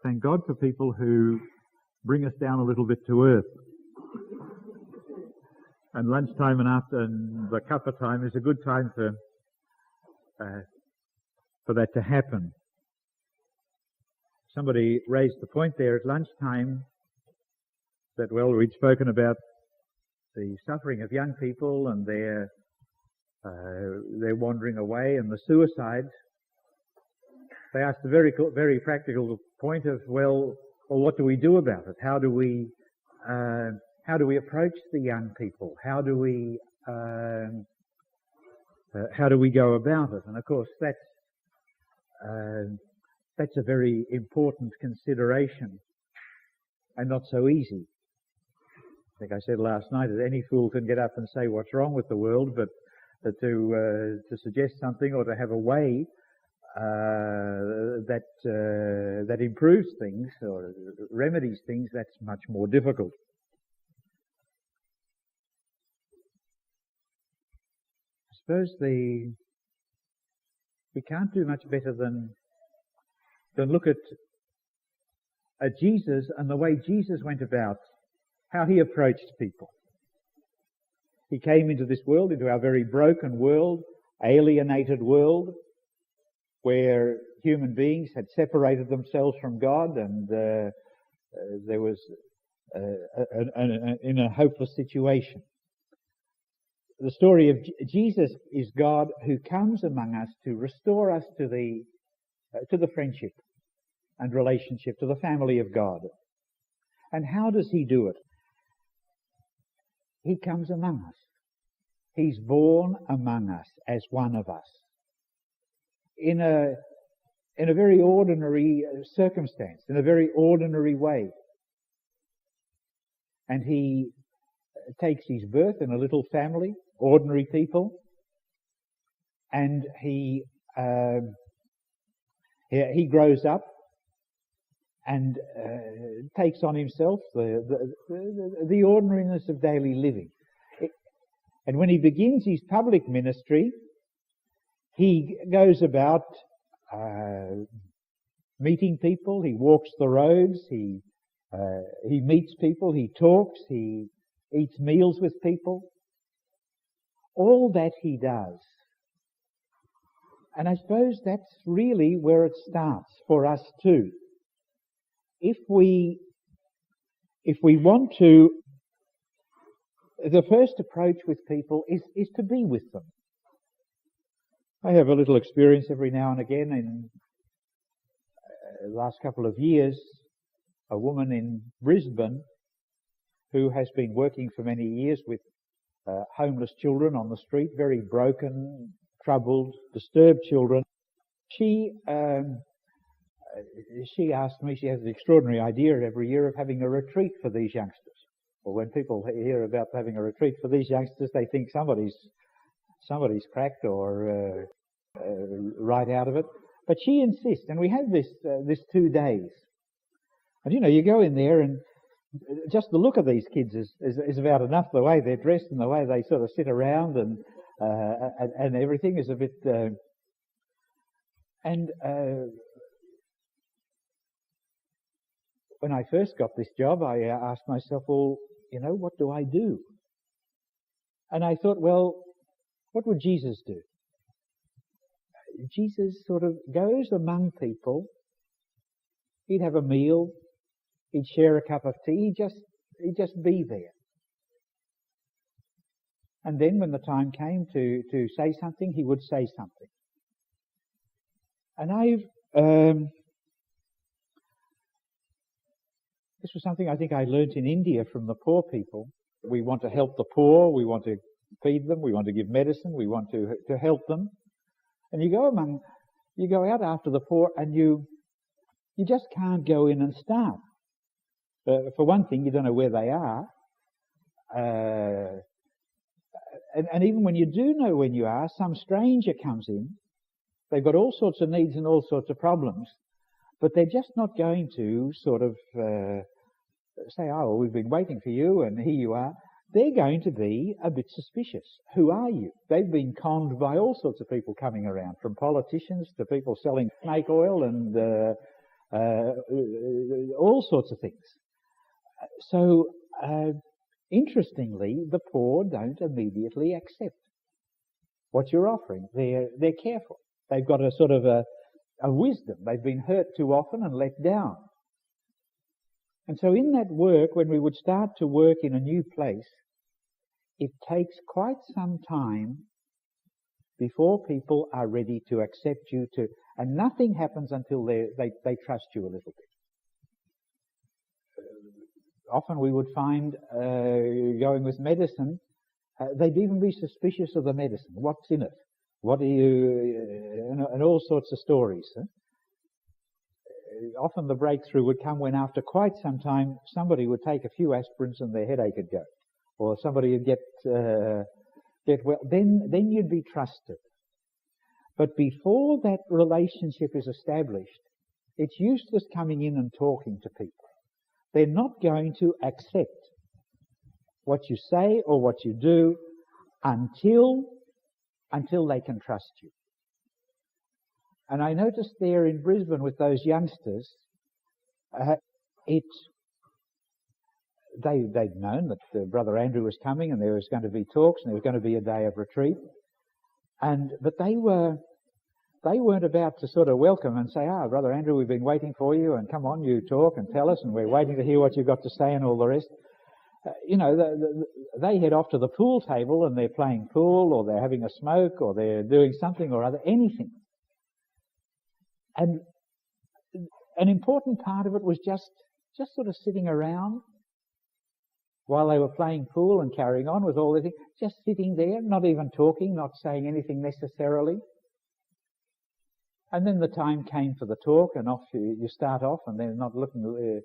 thank God for people who bring us down a little bit to earth. And lunchtime and after and the cuppa time is a good time for that to happen. Somebody raised the point there at lunchtime that, well, we'd spoken about the suffering of young people and their wandering away and the suicides. They asked a very practical point of, well, what do we do about it? How do we approach the young people? How do we go about it? And of course, that's a very important consideration and not so easy. I think I said last night that any fool can get up and say what's wrong with the world, but to suggest something or to have a way that improves things or remedies things, that's much more difficult. I suppose we can't do much better than look at Jesus and the way Jesus went about, how he approached people. He came into this world, into our very broken world, alienated world, where human beings had separated themselves from God, and there was in a hopeless situation. The story of Jesus is God who comes among us to restore us to the friendship and relationship, to the family of God. And how does he do it? He comes among us. He's born among us as one of us in a very ordinary circumstance, in a very ordinary way. And he takes his birth in a little family, ordinary people, and he grows up and takes on himself the ordinariness of daily living. And when he begins his public ministry, he goes about meeting people, he walks the roads, he meets people, he talks, he eats meals with people. All that he does. And I suppose that's really where it starts for us too. If we want to, the first approach with people is to be with them. I have a little experience every now and again in the last couple of years. A woman in Brisbane who has been working for many years with homeless children on the street, very broken, troubled, disturbed children. She asked me, she has the extraordinary idea every year of having a retreat for these youngsters. Well, when people hear about having a retreat for these youngsters, they think somebody's cracked or right out of it. But she insists, and we have this 2 days. And you go in there and just the look of these kids is about enough. The way they're dressed and the way they sort of sit around and everything is a bit. When I first got this job, I asked myself, well, what do I do? And I thought, well, what would Jesus do? Jesus sort of goes among people. He'd have a meal. He'd share a cup of tea. He'd just be there. And then when the time came to say something, he would say something. And this was something I think I learnt in India from the poor people. We want to help the poor. We want to feed them. We want to give medicine. We want to help them. And you go out after the poor, and you just can't go in and start. For one thing, you don't know where they are. And even when you do know when you are, some stranger comes in. They've got all sorts of needs and all sorts of problems, but they're just not going to sort of say, oh, well, we've been waiting for you and here you are. They're going to be a bit suspicious. Who are you? They've been conned by all sorts of people coming around, from politicians to people selling snake oil and all sorts of things. So, interestingly, the poor don't immediately accept what you're offering. They're careful. They've got a sort of a wisdom. They've been hurt too often and let down. And so in that work, when we would start to work in a new place, it takes quite some time before people are ready to accept you and nothing happens until they trust you a little bit. Often we would find, going with medicine, they'd even be suspicious of the medicine. What's in it? What are you, and all sorts of stories. Often the breakthrough would come when after quite some time somebody would take a few aspirins and their headache would go. Or somebody would get well. Then you'd be trusted. But before that relationship is established, it's useless coming in and talking to people. They're not going to accept what you say or what you do until they can trust you. And I noticed there in Brisbane with those youngsters, they'd known that Brother Andrew was coming and there was going to be talks and there was going to be a day of retreat. But they weren't about to sort of welcome and say, Brother Andrew, we've been waiting for you and come on, you talk and tell us and we're waiting to hear what you've got to say and all the rest. They head off to the pool table and they're playing pool or they're having a smoke or they're doing something or other, anything. And an important part of it was just sort of sitting around while they were playing pool and carrying on with all the things, just sitting there, not even talking, not saying anything necessarily. And then the time came for the talk and off you start off and they're not looking,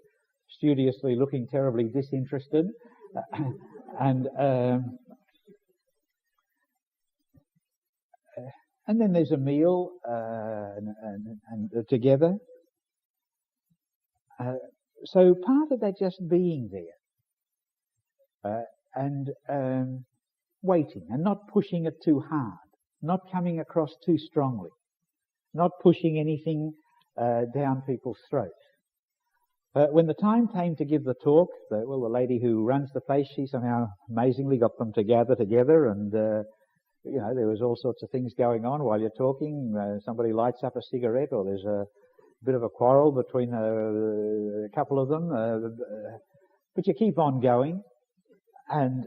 studiously looking terribly disinterested. And then there's a meal and together. So part of that just being there and waiting and not pushing it too hard, not coming across too strongly, not pushing anything down people's throats. When the time came to give the talk, the lady who runs the place, she somehow amazingly got them to gather together and there was all sorts of things going on while you're talking. Somebody lights up a cigarette or there's a bit of a quarrel between a couple of them. But you keep on going. And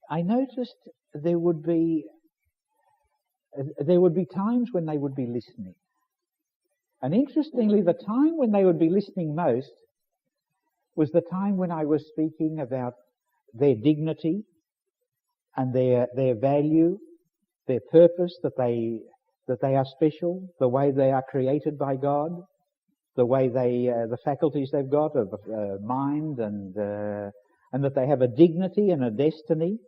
I noticed there would be times when they would be listening. And interestingly, the time when they would be listening most was the time when I was speaking about their dignity and their value, their purpose, that they are special, the way they are created by God, the way the faculties they've got of mind and that they have a dignity and a destiny.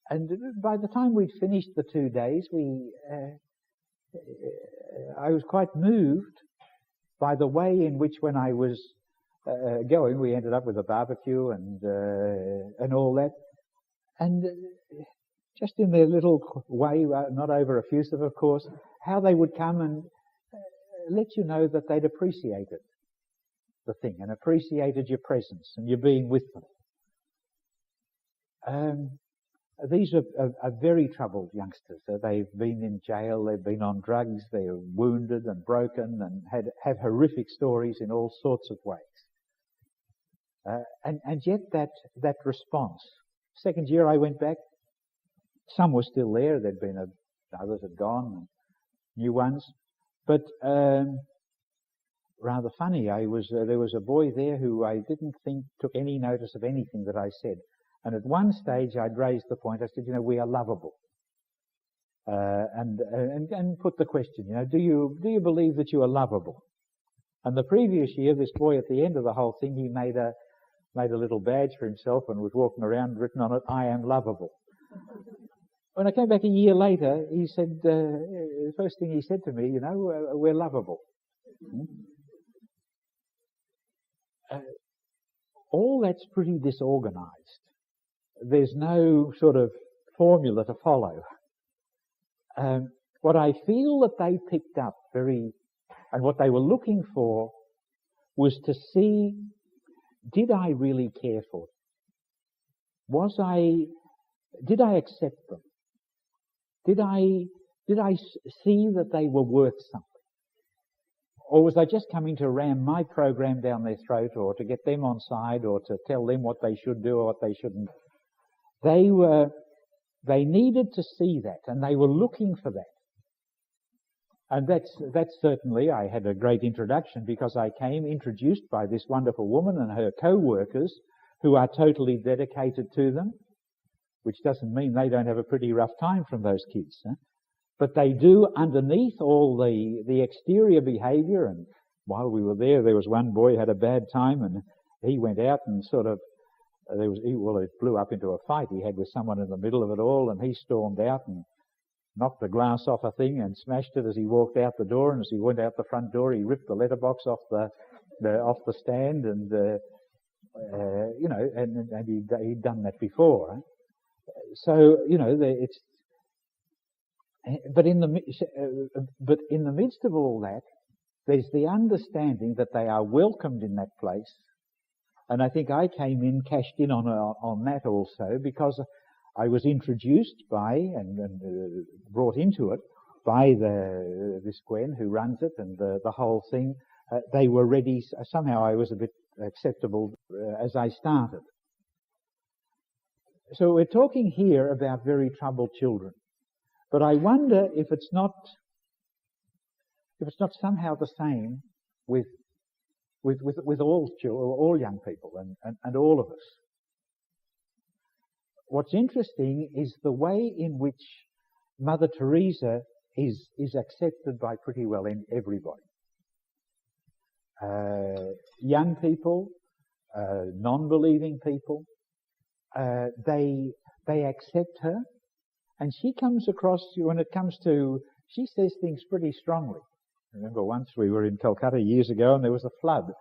And by the time we'd finished the 2 days, I was quite moved by the way in which when I was going, we ended up with a barbecue and all that. And just in their little way, not over effusive of course, how they would come and let you know that they'd appreciated the thing and appreciated your presence and your being with them. These are very troubled youngsters. They've been in jail, they've been on drugs, they're wounded and broken and have horrific stories in all sorts of ways. And yet that response. Second year I went back, some were still there, there'd been others had gone, and new ones. But rather funny, there was a boy there who I didn't think took any notice of anything that I said. And at one stage I'd raised the point, I said, we are lovable. And put the question, do you believe that you are lovable? And the previous year, this boy at the end of the whole thing, he made a little badge for himself and was walking around written on it, I am lovable. When I came back a year later, he said, the first thing he said to me, we're lovable. All that's pretty disorganized. There's no sort of formula to follow. what I feel that they picked up and what they were looking for was to see, did I really care for them? Did I accept them? Did I see that they were worth something? Or was I just coming to ram my program down their throat, or to get them on side, or to tell them what they should do or what they shouldn't? They needed to see that, and they were looking for that. And that's certainly, I had a great introduction because I came introduced by this wonderful woman and her co-workers who are totally dedicated to them, which doesn't mean they don't have a pretty rough time from those kids. But they do underneath all the exterior behaviour. And while we were there was one boy who had a bad time, and he went out and sort of, it blew up into a fight he had with someone in the middle of it all, and he stormed out and knocked the glass off a thing and smashed it as he walked out the door. And as he went out the front door, he ripped the letterbox off the stand, and he'd done that before. So it's. But in the midst of all that, there's the understanding that they are welcomed in that place. And I think I cashed in on that also, because I was introduced by and brought into it by this Gwen who runs it, and the whole thing. They were ready. Somehow I was a bit acceptable as I started. So we're talking here about very troubled children, but I wonder if it's not somehow the same with all young people and all of us. What's interesting is the way in which Mother Teresa is accepted by pretty well everybody. Young people, non-believing people, they accept her, and she comes across, she says things pretty strongly. I remember once we were in Calcutta years ago, and there was a flood,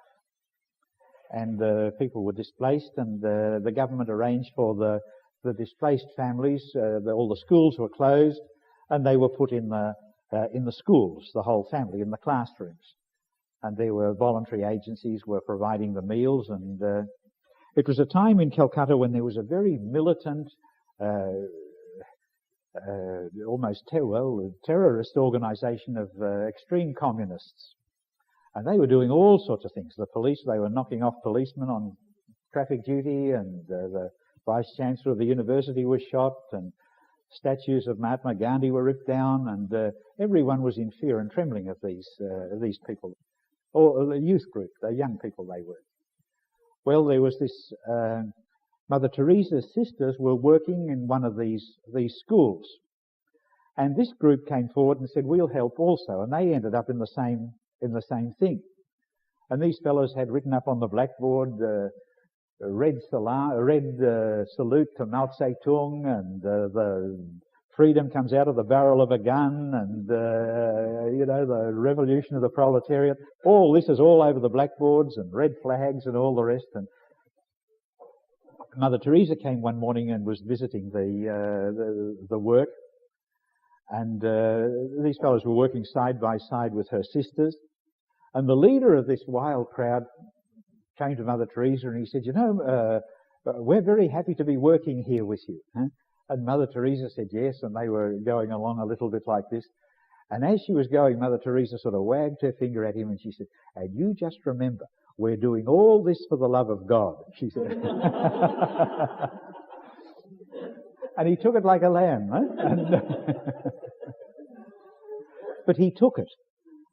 and people were displaced, and the government arranged for the displaced families. All the schools were closed, and they were put in the schools, the whole family, in the classrooms. And there were voluntary agencies were providing the meals, and it was a time in Calcutta when there was a very militant, almost terrorist organisation of extreme communists. And they were doing all sorts of things. The police, they were knocking off policemen on traffic duty, and the Vice-Chancellor of the university was shot, and statues of Mahatma Gandhi were ripped down, and everyone was in fear and trembling of these people. Or a youth group, the young people they were. Well, there was this, Mother Teresa's sisters were working in one of these schools. And this group came forward and said, we'll help also. And they ended up in the same thing. And these fellows had written up on the blackboard, red salute to Mao Zedong, and the freedom comes out of the barrel of a gun, and the revolution of the proletariat. All this is all over the blackboards, and red flags and all the rest. And Mother Teresa came one morning and was visiting the work, and these fellows were working side by side with her sisters. And the leader of this wild crowd came to Mother Teresa and he said, we're very happy to be working here with you. Huh? And Mother Teresa said yes, and they were going along a little bit like this. And as she was going, Mother Teresa sort of wagged her finger at him and she said, and you just remember, we're doing all this for the love of God, she said. And he took it like a lamb. Huh? But he took it.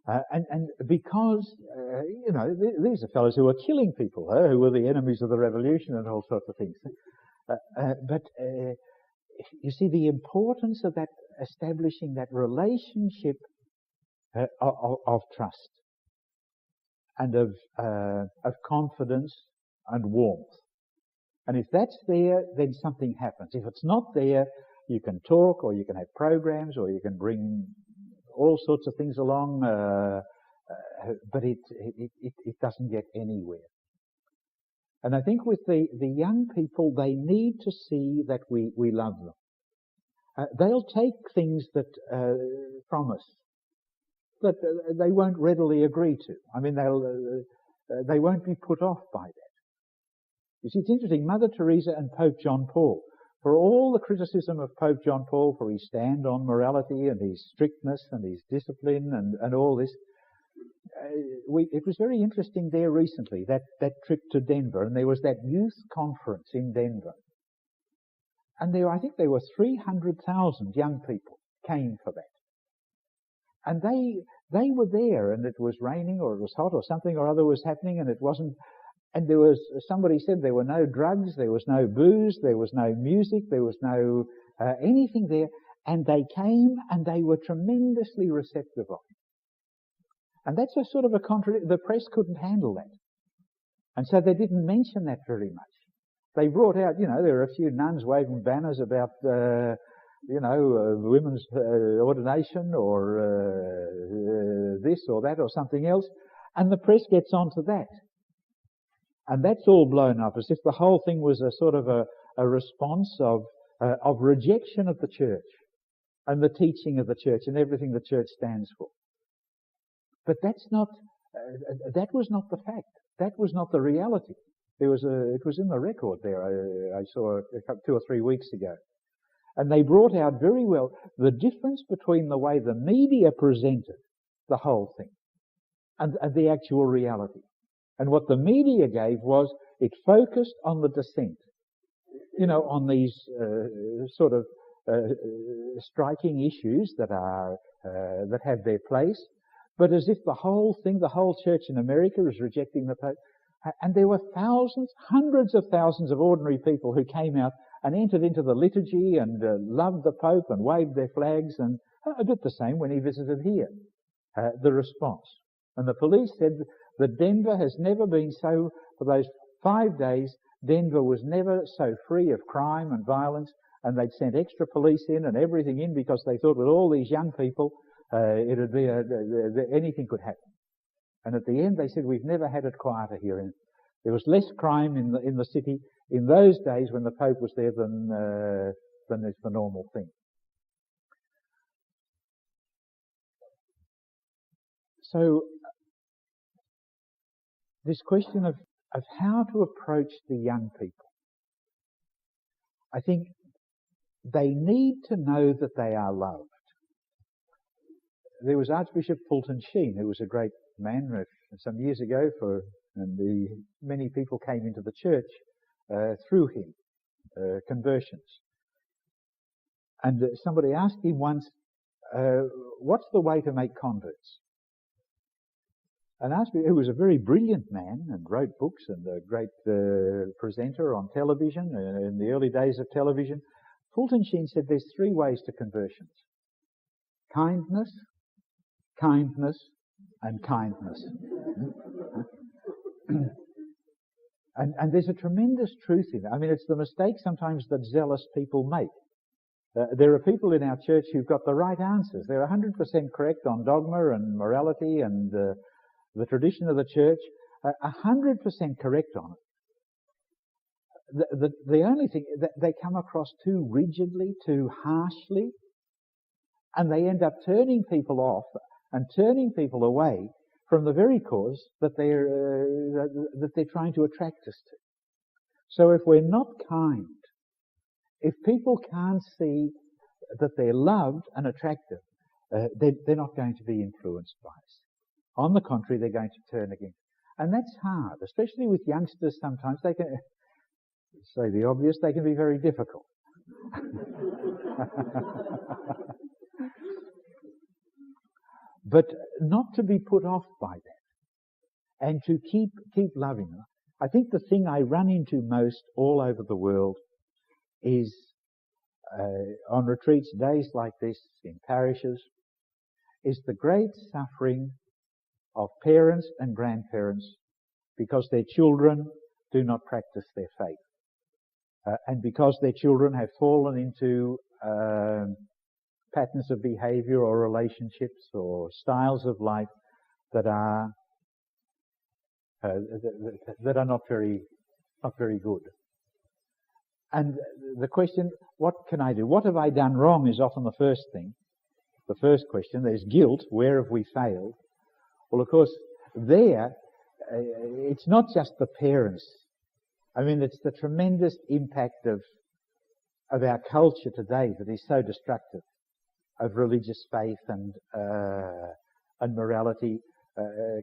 And because, these are fellows who were killing people, who were the enemies of the revolution and all sorts of things. But you see the importance of that, establishing that relationship of trust and of confidence and warmth. And if that's there, then something happens. If it's not there, you can talk, or you can have programs, or you can bring all sorts of things along, but it doesn't get anywhere. And I think with the young people, they need to see that we love them. they'll take things that from us that they won't readily agree to. I mean, they won't be put off by that. You see, it's interesting, Mother Teresa and Pope John Paul, for all the criticism of Pope John Paul for his stand on morality and his strictness and his discipline and all this, it was very interesting there recently, that trip to Denver, and there was that youth conference in Denver. And I think there were 300,000 young people came for that. And they were there, and it was raining or it was hot or something or other was happening, and it wasn't, and there was, somebody said there were no drugs, there was no booze, there was no music, there was no anything there, and they came and they were tremendously receptive of it. And that's a sort of a contradiction. The press couldn't handle that. And so they didn't mention that very much. They brought out, there were a few nuns waving banners about, women's ordination or this or that or something else. And the press gets onto that. And that's all blown up as if the whole thing was a sort of a response of rejection of the church and the teaching of the church and everything the church stands for. But that's not, that was not the fact. That was not the reality. It was in the record there, I saw 2 or 3 weeks ago. And they brought out very well the difference between the way the media presented the whole thing and the actual reality. And what the media gave was, it focused on the dissent, on these sort of striking issues that have their place, but as if the whole thing, the whole church in America is rejecting the Pope. And there were thousands, hundreds of thousands of ordinary people who came out and entered into the liturgy and loved the Pope and waved their flags, and a bit the same when he visited here, the response. And the police said that Denver has never been so, for those 5 days, Denver was never so free of crime and violence, and they'd sent extra police in and everything in because they thought with all these young people, it'd be anything could happen. And at the end they said, we've never had it quieter here. And there was less crime in the city in those days when the Pope was there than is the normal thing. So this question of how to approach the young people, I think they need to know that they are loved. There was Archbishop Fulton Sheen, who was a great man some years ago, and many people came into the church through him, conversions. And somebody asked him once, what's the way to make converts? And Archbishop, who was a very brilliant man and wrote books and a great presenter on television in the early days of television, Fulton Sheen said there's 3 ways to conversions: kindness, kindness, and kindness. And there's a tremendous truth in it. I mean, it's the mistake sometimes that zealous people make. There are people in our church who've got the right answers. They're 100% correct on dogma and morality and the tradition of the church, 100% correct on it. The only thing, that they come across too rigidly, too harshly, and they end up turning people off and turning people away from the very cause that they're trying to attract us to. So if we're not kind, if people can't see that they're loved and attractive, they're not going to be influenced by us. On the contrary, they're going to turn against. And that's hard, especially with youngsters. Sometimes they can, say the obvious, they can be very difficult. But not to be put off by that, and to keep loving them. I think the thing I run into most all over the world is on retreats, days like this, in parishes, is the great suffering of parents and grandparents because their children do not practice their faith, and because their children have fallen into patterns of behavior or relationships or styles of life that are not very good. And the question, what can I do? What have I done wrong is often the first thing. The first question, there's guilt. Where have we failed? Well, of course, it's not just the parents. I mean, it's the tremendous impact of our culture today that is so destructive, of religious faith and morality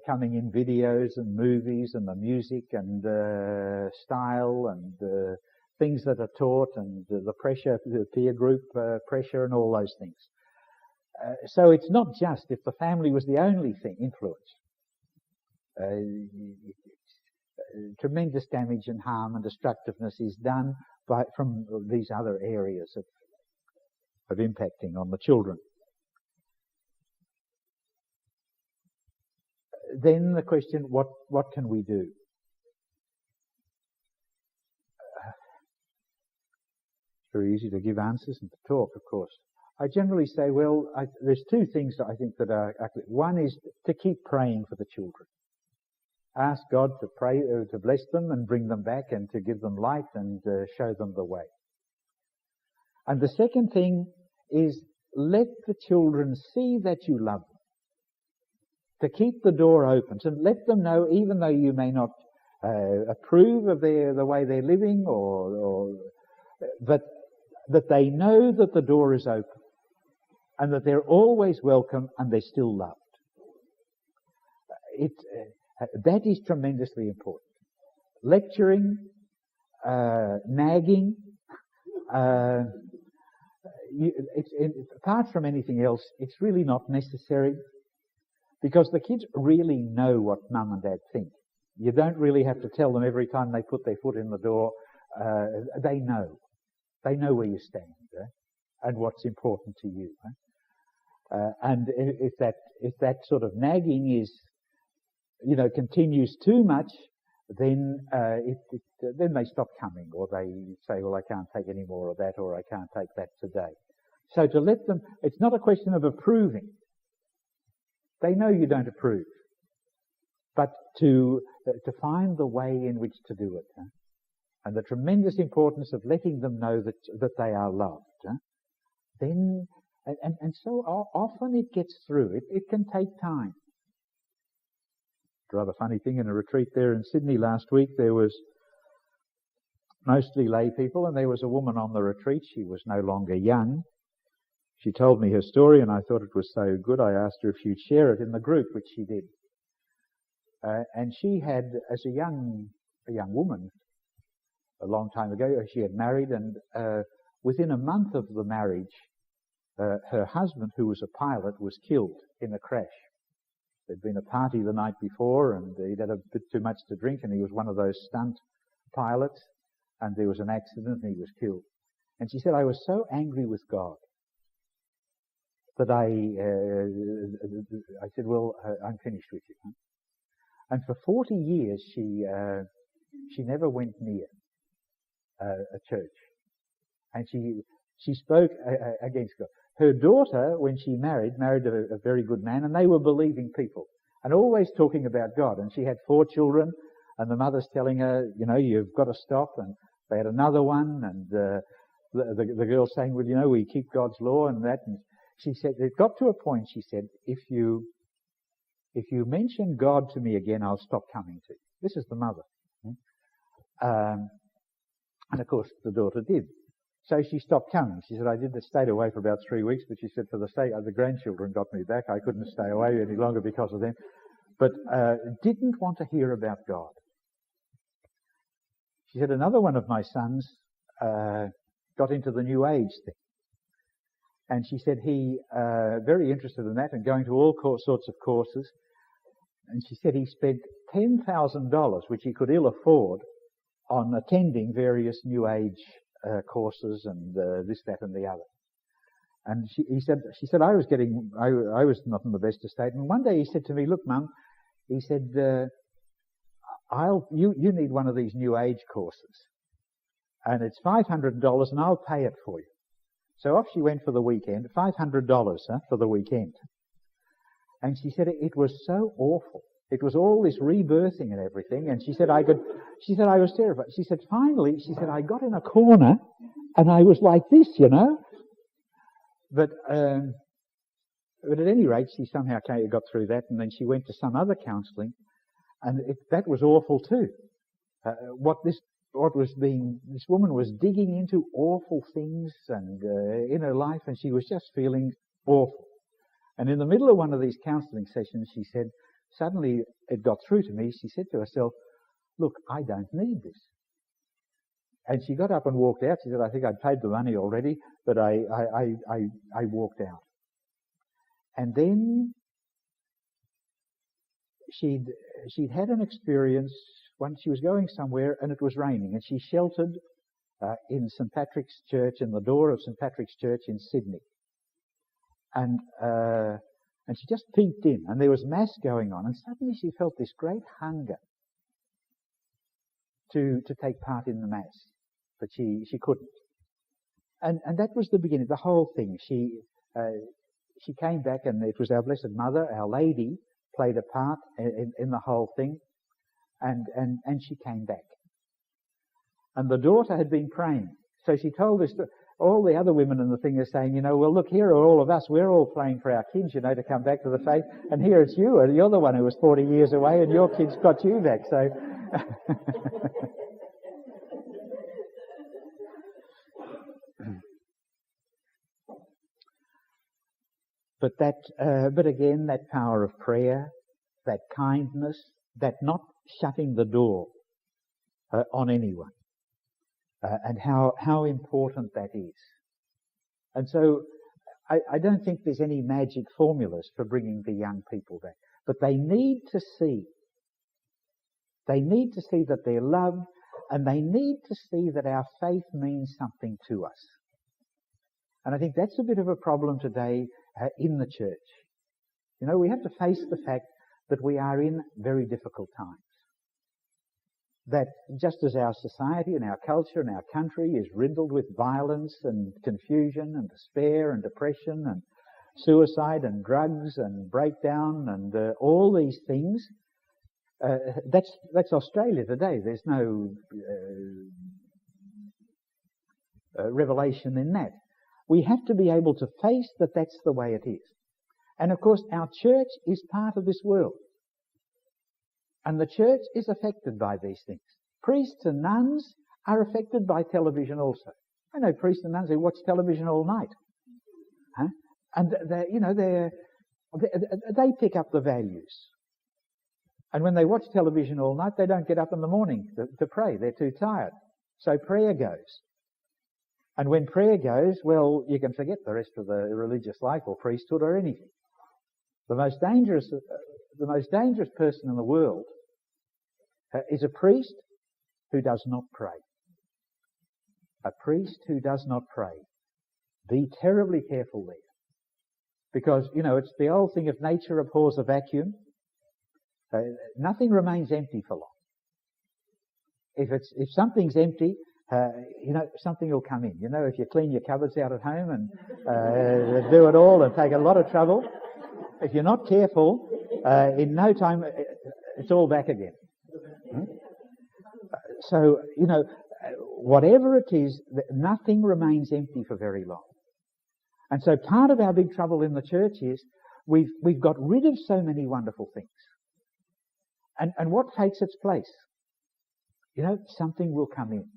coming in videos and movies and the music and style and things that are taught and the pressure, the peer group pressure and all those things. So it's not just if the family was the only thing influence. Tremendous damage and harm and destructiveness is done from these other areas of impacting on the children. Then the question, what can we do? It's very easy to give answers and to talk, of course. I generally say, well, there's two things that I think that are. One is to keep praying for the children. Ask God to pray, to bless them and bring them back and to give them light and show them the way. And the second thing is let the children see that you love them. To keep the door open, to let them know, even though you may not approve of the way they're living, but that they know that the door is open and that they're always welcome and they're still loved. That is tremendously important. Lecturing, nagging, apart from anything else, it's really not necessary because the kids really know what mum and dad think. You don't really have to tell them every time they put their foot in the door. They know. They know where you stand and what's important to you. And if that sort of nagging is, continues too much, then then they stop coming, or they say, well, I can't take any more of that, or I can't take that today. So to let them, it's not a question of approving. They know you don't approve, but to find the way in which to do it, and the tremendous importance of letting them know that they are loved. Then, and so often it gets through. It can take time. Rather funny thing, in a retreat there in Sydney last week, there was mostly lay people, and there was a woman on the retreat. She was no longer young. She told me her story, and I thought it was so good, I asked her if she'd share it in the group, which she did. And she had, as a young woman, a long time ago, she had married, and within a month of the marriage, her husband, who was a pilot, was killed in a crash. There'd been a party the night before, and he'd had a bit too much to drink, and he was one of those stunt pilots, and there was an accident, and he was killed. And she said, I was so angry with God that I said, well, I'm finished with you. And for 40 years, she never went near a church. And she spoke against God. Her daughter, when she married a very good man, and they were believing people, and always talking about God. And she had 4 children, and the mother's telling her, you've got to stop. And they had another one, and the girl saying, well, we keep God's law and that. And she said, it got to a point, she said, if you mention God to me again, I'll stop coming to you. This is the mother. And of course, the daughter did. So she stopped coming. She said, I stayed away for about 3 weeks, but she said, for the sake of the grandchildren got me back. I couldn't stay away any longer because of them. But didn't want to hear about God. She said, another one of my sons got into the New Age thing. And she said he, very interested in that and going to all sorts of courses. And she said he spent $10,000, which he could ill afford, on attending various New Age courses and this, that, and the other. And she said, I was not in the best estate. And one day he said to me, look, Mum, he said, you need one of these New Age courses. And it's $500 and I'll pay it for you. So off she went for the weekend, $500 for the weekend. And she said it was so awful. It was all this rebirthing and everything, and she said I was terrified. She said, finally, I got in a corner, and I was like this, you know. But at any rate, she somehow got through that, and then she went to some other counselling, and that was awful too. This woman was digging into awful things and in her life, and she was just feeling awful. And in the middle of one of these counselling sessions, she said, suddenly it got through to me, she said to herself, look, I don't need this. And she got up and walked out. She said, I think I'd paid the money already, but I walked out. And then she'd had an experience when she was going somewhere and it was raining, and she sheltered in St. Patrick's Church, in the door of St. Patrick's Church in Sydney. And she just peeked in, and there was Mass going on, and suddenly she felt this great hunger to take part in the Mass, but she couldn't. And that was the beginning, the whole thing. She came back, and it was our Blessed Mother, Our Lady, played a part in the whole thing, and she came back. And the daughter had been praying, so she told us, all the other women in the thing are saying, you know, well, look, here are all of us, we're all praying for our kids, you know, to come back to the faith, and here it's you, and you're the one who was 40 years away, and your kids got you back, so... But again, that power of prayer, that kindness, that not shutting the door on anyone, and how important that is. And so I don't think there's any magic formulas for bringing the young people back, but they need to see. They need to see that they're loved, and they need to see that our faith means something to us. And I think that's a bit of a problem today in the church. You know, we have to face the fact that we are in very difficult times. That just as our society and our culture and our country is riddled with violence and confusion and despair and depression and suicide and drugs and breakdown and all these things, that's Australia today. There's no revelation in that. We have to be able to face that that's the way it is. And of course, our church is part of this world. And the church is affected by these things. Priests and nuns are affected by television also. I know priests and nuns who watch television all night. Huh? And they pick up the values. And when they watch television all night, they don't get up in the morning to pray. They're too tired. So prayer goes. And when prayer goes, well, you can forget the rest of the religious life or priesthood or anything. The most dangerous person in the world is a priest who does not pray. A priest who does not pray. Be terribly careful there. Because, you know, it's the old thing, if nature abhors a vacuum, nothing remains empty for long. If something's empty, something will come in. You know, if you clean your cupboards out at home and do it all and take a lot of trouble, if you're not careful, in no time, it's all back again. So, you know, whatever it is, nothing remains empty for very long. And so part of our big trouble in the church is we've got rid of so many wonderful things. And what takes its place? You know, something will come in.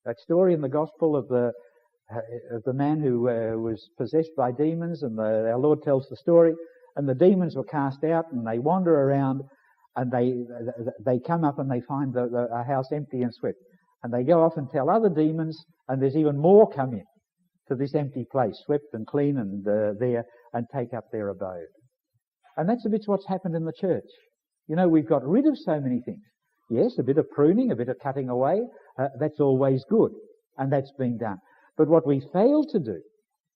That story in the Gospel of the man who was possessed by demons, and our Lord tells the story, and the demons were cast out, and they wander around, and they come up and they find the house empty and swept. And they go off and tell other demons, and there's even more come in to this empty place, swept and clean and there, and take up their abode. And that's a bit what's happened in the church. You know, we've got rid of so many things. Yes, a bit of pruning, a bit of cutting away, that's always good, and that's been done. But what we fail to do,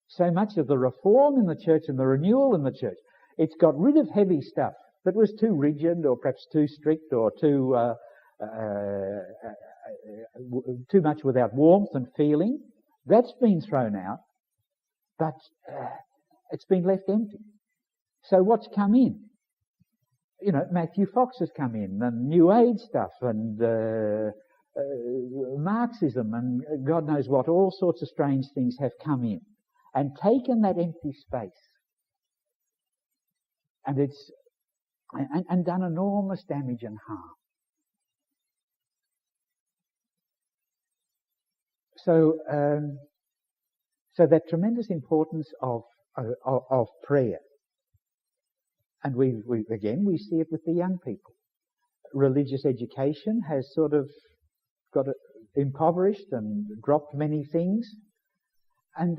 so much of the reform in the church and the renewal in the church, it's got rid of heavy stuff that was too rigid or perhaps too strict or too much without warmth and feeling. That's been thrown out, but it's been left empty. So what's come in? Matthew Fox has come in, and New Age stuff, and Marxism, and God knows what, all sorts of strange things have come in and taken that empty space, and done enormous damage and harm. So that tremendous importance of prayer, and we see it with the young people. Religious education has sort of got impoverished and dropped many things, and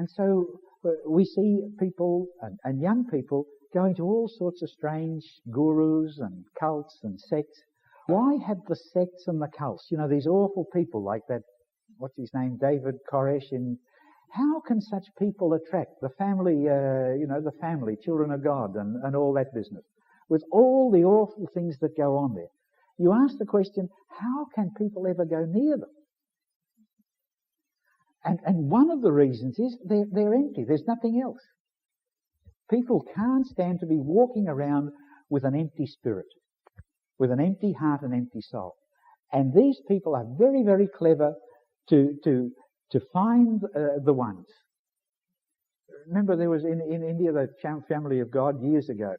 so we see people and young people going to all sorts of strange gurus and cults and sects. Why have the sects and the cults, these awful people like that, what's his name, David Koresh, how can such people attract the family, the family, children of God and all that business, with all the awful things that go on there? You ask the question, how can people ever go near them? And one of the reasons is they're empty. There's nothing else. People can't stand to be walking around with an empty spirit, with an empty heart and empty soul. And these people are very, very clever to find the ones. Remember, there was in India, the Family of God years ago.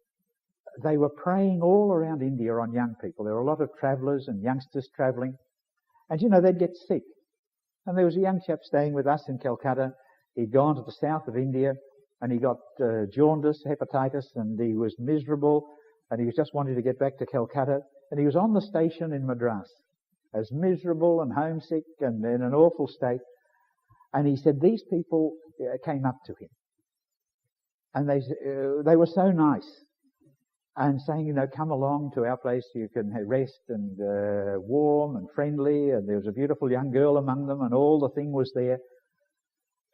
They were praying all around India on young people. There were a lot of travellers and youngsters travelling. And they'd get sick. And there was a young chap staying with us in Calcutta. He'd gone to the south of India and he got jaundice, hepatitis, and he was miserable and he was just wanting to get back to Calcutta. And he was on the station in Madras, as miserable and homesick and in an awful state. And he said these people came up to him. And they were so nice. And saying, come along to our place, you can rest and warm and friendly, and there was a beautiful young girl among them, and all the thing was there.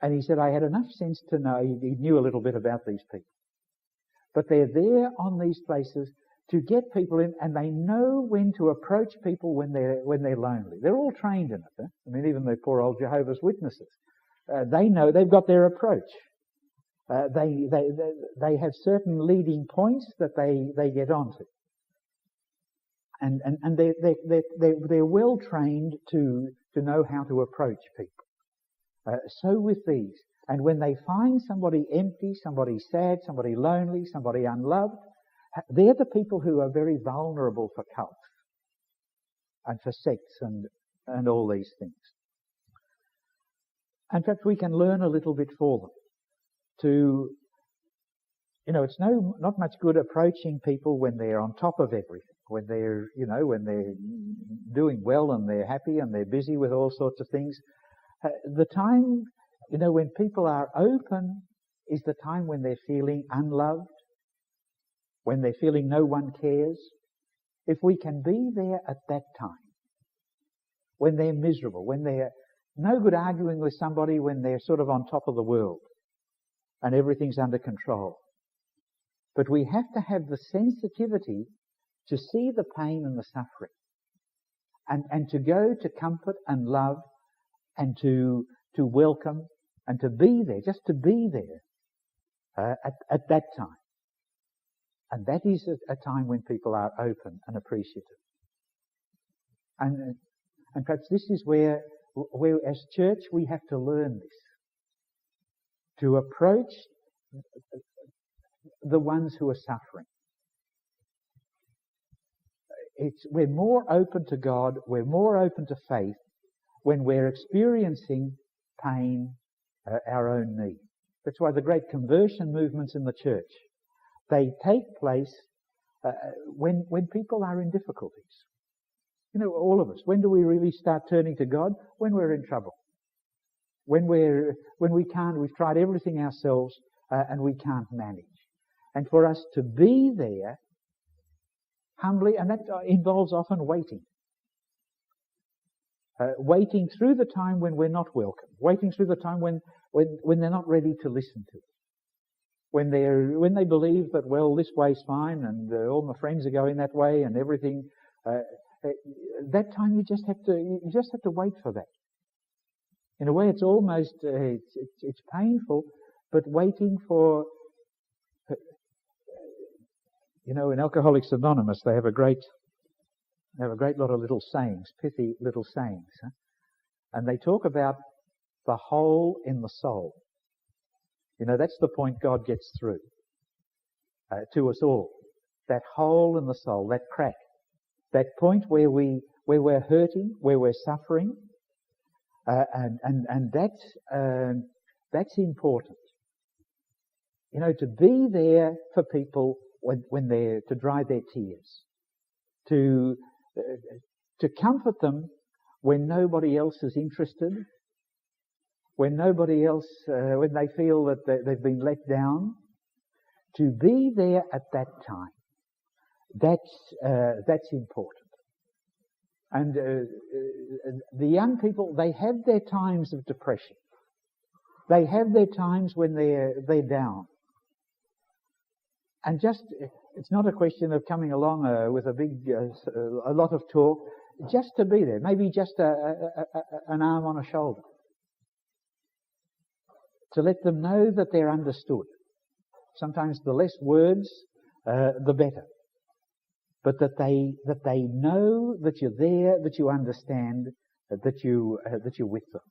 And he said, I had enough sense to know, he knew a little bit about these people. But they're there on these places to get people in, and they know when to approach people when they're lonely. They're all trained in it. Even the poor old Jehovah's Witnesses. They know, they've got their approach. They have certain leading points that they get onto, and they're well trained to know how to approach people. So with these, and when they find somebody empty, somebody sad, somebody lonely, somebody unloved, they're the people who are very vulnerable for cults and for sects and all these things. And perhaps we can learn a little bit for them. It's not much good approaching people when they're on top of everything, when they're doing well and they're happy and they're busy with all sorts of things. The time, when people are open is the time when they're feeling unloved, when they're feeling no one cares. If we can be there at that time, when they're miserable, when they're no good arguing with somebody when they're sort of on top of the world, and everything's under control. But we have to have the sensitivity to see the pain and the suffering, and to go to comfort and love, and to welcome, and to be there, just to be there at that time. And that is a time when people are open and appreciative. And perhaps this is where as church we have to learn this. To approach the ones who are suffering. We're more open to God, we're more open to faith when we're experiencing pain, our own need. That's why the great conversion movements in the church, they take place when people are in difficulties. All of us, when do we really start turning to God? When we're in trouble. When we can't, we've tried everything ourselves and we can't manage. And for us to be there humbly, and that involves often waiting. Waiting through the time when we're not welcome. Waiting through the time when they're not ready to listen to us. When they believe that, well, this way's fine and all my friends are going that way and everything. That time you just have to wait for that. In a way, it's almost, it's painful, but waiting for, You know, in Alcoholics Anonymous, they have a great lot of little sayings, pithy little sayings, huh? And they talk about the hole in the soul. You know, that's the point God gets through to us all. That hole in the soul, that crack, that point where we're hurting, where we're suffering, and that's important. You know, to be there for people when they're to dry their tears, to comfort them when nobody else is interested, when nobody else, when they feel that they've been let down, to be there at that time. That's important. And the young people, they have their times of depression. They have their times when they're down. And it's not a question of coming along with a lot of talk, just to be there. Maybe just an arm on a shoulder. To let them know that they're understood. Sometimes the less words, the better. But that they know that you're there, that you understand, that you're with them.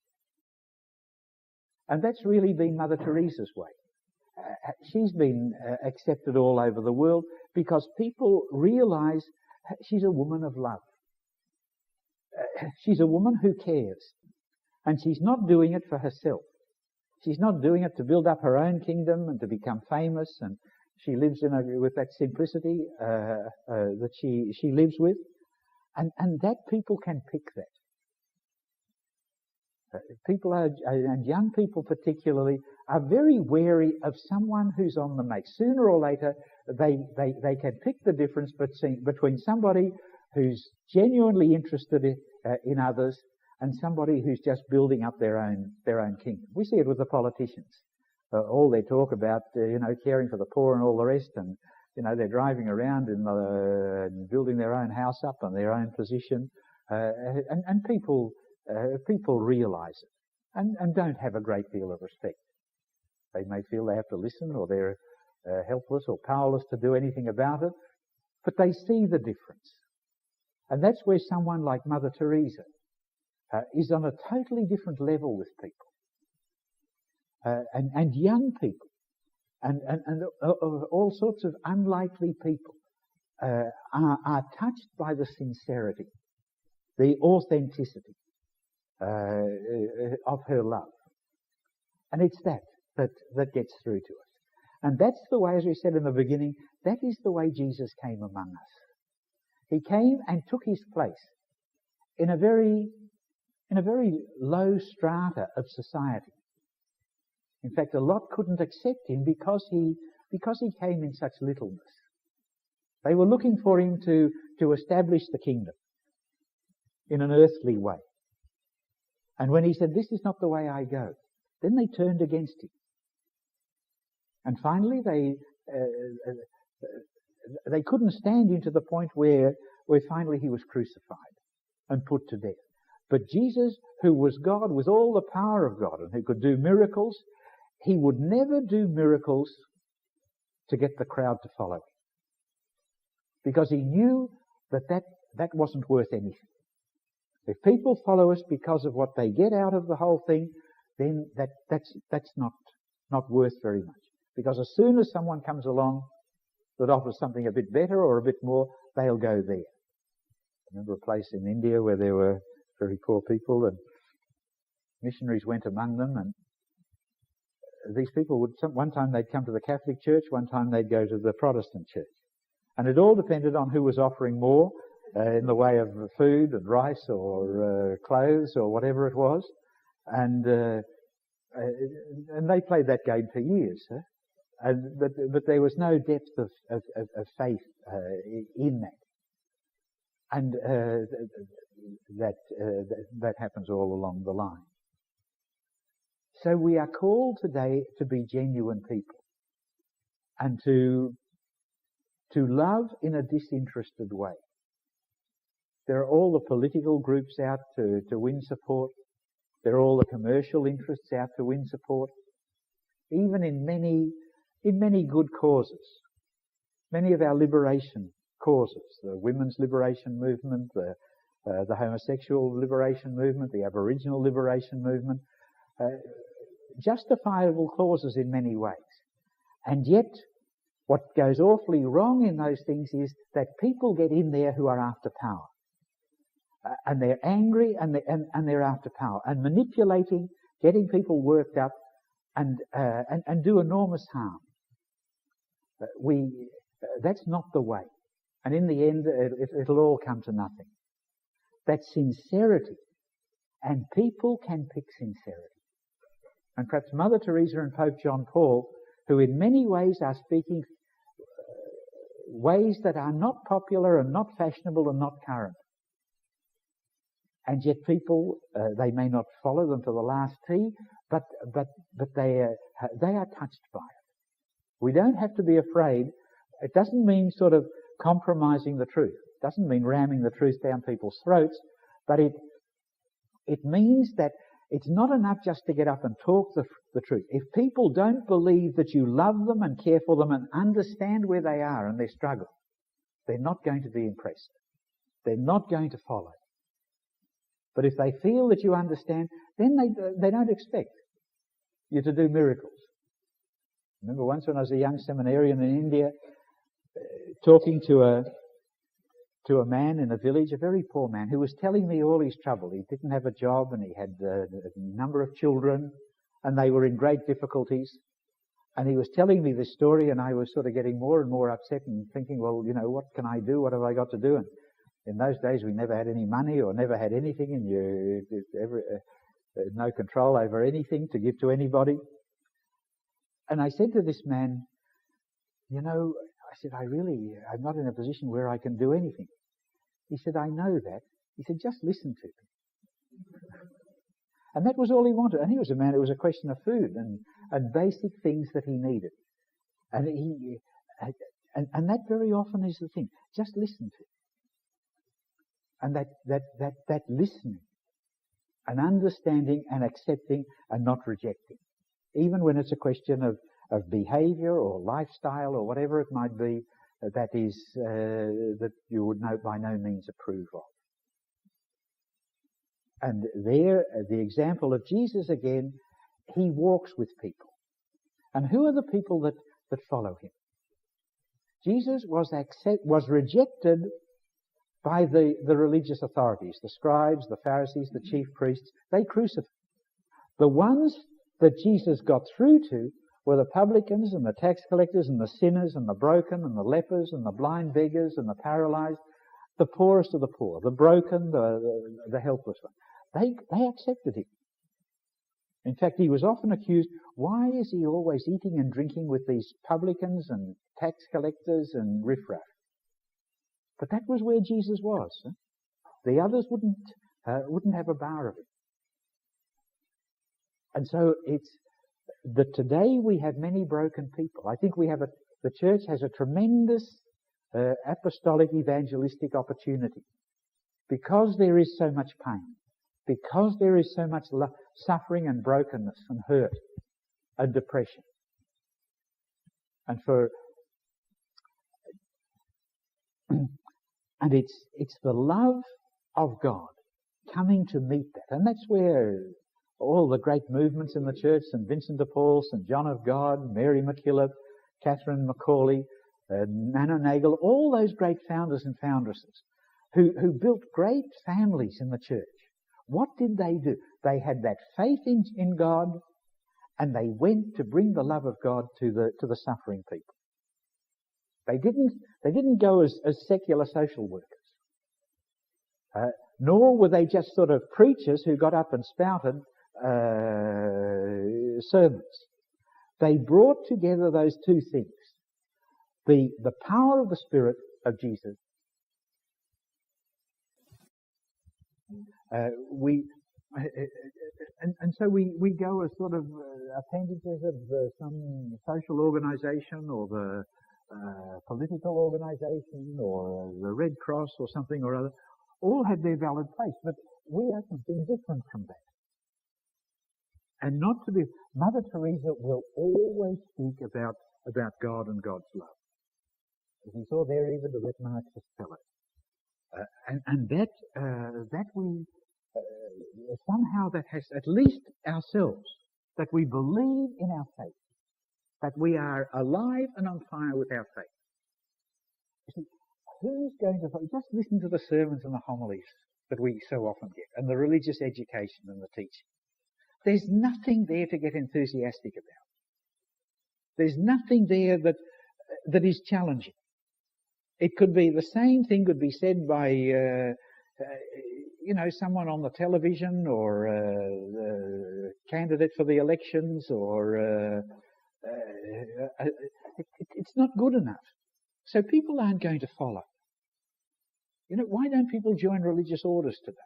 And that's really been Mother Teresa's way. She's been accepted all over the world because people realize she's a woman of love. She's a woman who cares. And she's not doing it for herself. She's not doing it to build up her own kingdom and to become famous, and she lives with that simplicity that she lives with, and that people can pick that. People and young people particularly are very wary of someone who's on the make. Sooner or later, they can pick the difference between somebody who's genuinely interested in others and somebody who's just building up their own kingdom. We see it with the politicians. All they talk about, caring for the poor and all the rest, and they're driving around and building their own house up and their own position, and people realise it and don't have a great deal of respect. They may feel they have to listen, or they're helpless or powerless to do anything about it, but they see the difference. And that's where someone like Mother Teresa is on a totally different level with people. And young people, and all sorts of unlikely people are touched by the sincerity, the authenticity of her love. And it's that gets through to us. And that's the way, as we said in the beginning, that is the way Jesus came among us. He came and took his place in a very low strata of society. In fact, a lot couldn't accept him because he came in such littleness. They were looking for him to establish the kingdom in an earthly way. And when he said, "This is not the way I go," then they turned against him. And finally, they couldn't stand him to the point where finally he was crucified and put to death. But Jesus, who was God with all the power of God and who could do miracles, he would never do miracles to get the crowd to follow him. Because he knew that wasn't worth anything. If people follow us because of what they get out of the whole thing, then that's not worth very much. Because as soon as someone comes along that offers something a bit better or a bit more, they'll go there. I remember a place in India where there were very poor people, and missionaries went among them, and these people one time they'd come to the Catholic Church, one time they'd go to the Protestant Church. And it all depended on who was offering more in the way of food and rice or clothes or whatever it was. And they played that game for years. But there was no depth of faith in that. And that happens all along the line. So we are called today to be genuine people and to love in a disinterested way. There are all the political groups out to win support. There are all the commercial interests out to win support. Even in many good causes. Many of our liberation causes, the women's liberation movement, the homosexual liberation movement, the Aboriginal liberation movement, justifiable causes in many ways. And yet, what goes awfully wrong in those things is that people get in there who are after power. And they're angry and they're after power. And manipulating, getting people worked up and do enormous harm. That's not the way. And in the end, it'll all come to nothing. That's sincerity. And people can pick sincerity. And perhaps Mother Teresa and Pope John Paul, who in many ways are speaking ways that are not popular and not fashionable and not current. And yet people, they may not follow them to the last T, but they are touched by it. We don't have to be afraid. It doesn't mean sort of compromising the truth. It doesn't mean ramming the truth down people's throats, but it means that it's not enough just to get up and talk the truth. If people don't believe that you love them and care for them and understand where they are and their struggle, they're not going to be impressed. They're not going to follow. But if they feel that you understand, then they don't expect you to do miracles. I remember once when I was a young seminarian in India, talking to a man in a village, a very poor man, who was telling me all his trouble. He didn't have a job and he had a number of children and they were in great difficulties. And he was telling me this story and I was sort of getting more and more upset and thinking, well, you know, what can I do? What have I got to do? And in those days we never had any money or never had anything, and no control over anything to give to anybody. And I said to this man, you know, I said, I'm not in a position where I can do anything. He said, I know that. He said, just listen to me. And that was all he wanted. And he was a man, it was a question of food and basic things that he needed. And and that very often is the thing. Just listen to me. And that listening and understanding and accepting and not rejecting. Even when it's a question of behaviour or lifestyle or whatever it might be, that you would by no means approve of. And there, the example of Jesus again, he walks with people. And who are the people that follow him? Jesus was rejected by the religious authorities, the scribes, the Pharisees, the chief priests. They crucified. The ones that Jesus got through to were the publicans and the tax collectors and the sinners and the broken and the lepers and the blind beggars and the paralyzed, the poorest of the poor, the broken, the helpless one. They accepted him. In fact, he was often accused, why is he always eating and drinking with these publicans and tax collectors and riffraff? But that was where Jesus was. The others wouldn't have a bar of it. And so it's that today we have many broken people. I think the church has a tremendous apostolic evangelistic opportunity because there is so much pain, because there is so much suffering and brokenness and hurt and depression. And it's the love of God coming to meet that. And that's where all the great movements in the church, St. Vincent de Paul, St. John of God, Mary MacKillop, Catherine Macaulay, Nana Nagel, all those great founders and foundresses who built great families in the church. What did they do? They had that faith in God, and they went to bring the love of God to the suffering people. They didn't go as secular social workers. Nor were they just sort of preachers who got up and spouted sermons. They brought together those two things. The power of the Spirit of Jesus. So we go as sort of appendages of some social organisation or the political organisation or the Red Cross or something or other. All have their valid place, but we are something different from that. And not to be... Mother Teresa will always speak about God and God's love. As we saw there, even to let Marxist fellow. And that we somehow that has at least ourselves, that we believe in our faith, that we are alive and on fire with our faith. You see, who's going to just listen to the sermons and the homilies that we so often get, and the religious education and the teaching? There's nothing there to get enthusiastic about. There's nothing there that is challenging. It could be the same thing could be said by someone on the television, or the candidate for the elections, or it's not good enough. So people aren't going to follow. Why don't people join religious orders today?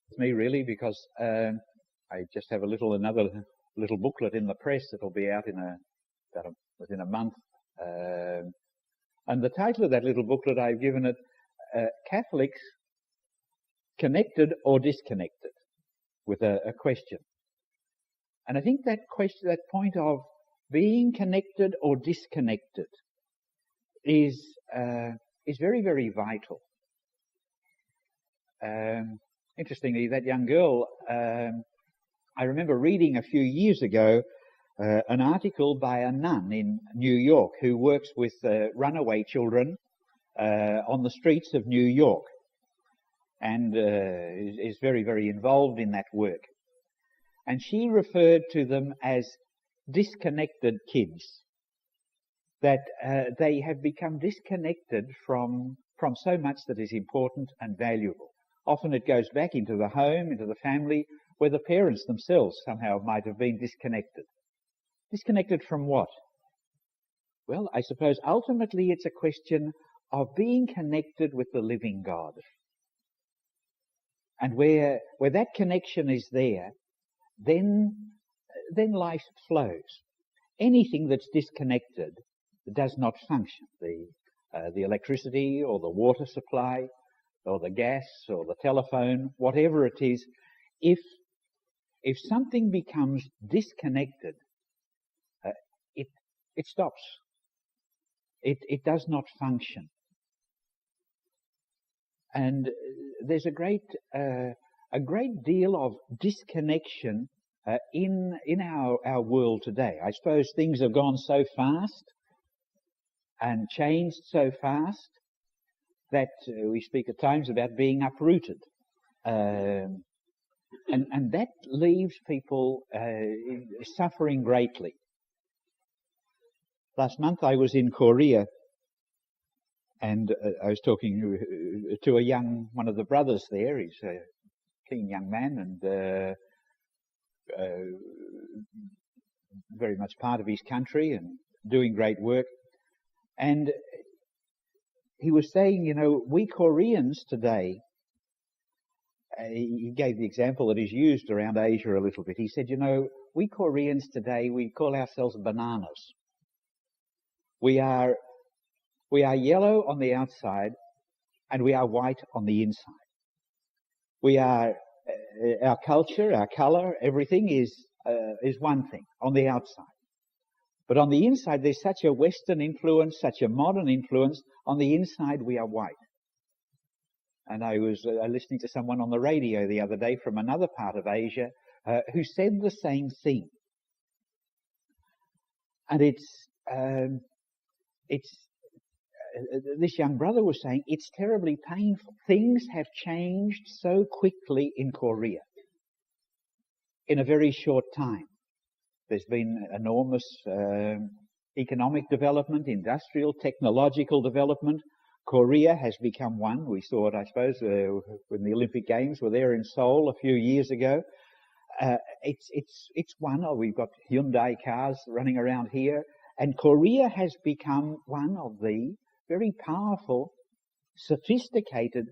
It's me, really, because I just have another little booklet in the press that'll be out within a month. And the title of that little booklet, I've given it, Catholics Connected or Disconnected, with a question. And I think that question, that point of being connected or disconnected, is very, very vital. Interestingly, that young girl, I remember reading a few years ago an article by a nun in New York who works with runaway children on the streets of New York, and is very, very involved in that work. And she referred to them as disconnected kids, that they have become disconnected from so much that is important and valuable. Often it goes back into the home, into the family, where the parents themselves somehow might have been disconnected. Disconnected from what? Well, I suppose ultimately it's a question of being connected with the living God. And where that connection is there, then life flows. Anything that's disconnected does not function. The electricity or the water supply or the gas or the telephone, whatever it is, if something becomes disconnected, it stops. It does not function. And there's a great deal of disconnection in our world today. I suppose things have gone so fast and changed so fast that we speak at times about being uprooted. And that leaves people suffering greatly. Last month I was in Korea, and I was talking to one of the brothers there. He's a keen young man and very much part of his country and doing great work. And he was saying, we Koreans today, he gave the example that is used around Asia a little bit. He said, we Koreans today, we call ourselves bananas. We are yellow on the outside and we are white on the inside. We are, our culture, our colour, everything is one thing on the outside. But on the inside, there's such a Western influence, such a modern influence. On the inside, we are white. And I was listening to someone on the radio the other day from another part of Asia who said the same thing. And this young brother was saying it's terribly painful. Things have changed so quickly in Korea in a very short time. There's been enormous economic development, industrial, technological development. Korea has become one. We saw it, I suppose, when the Olympic Games were there in Seoul a few years ago. It's one. We've got Hyundai cars running around here. And Korea has become one of the very powerful, sophisticated,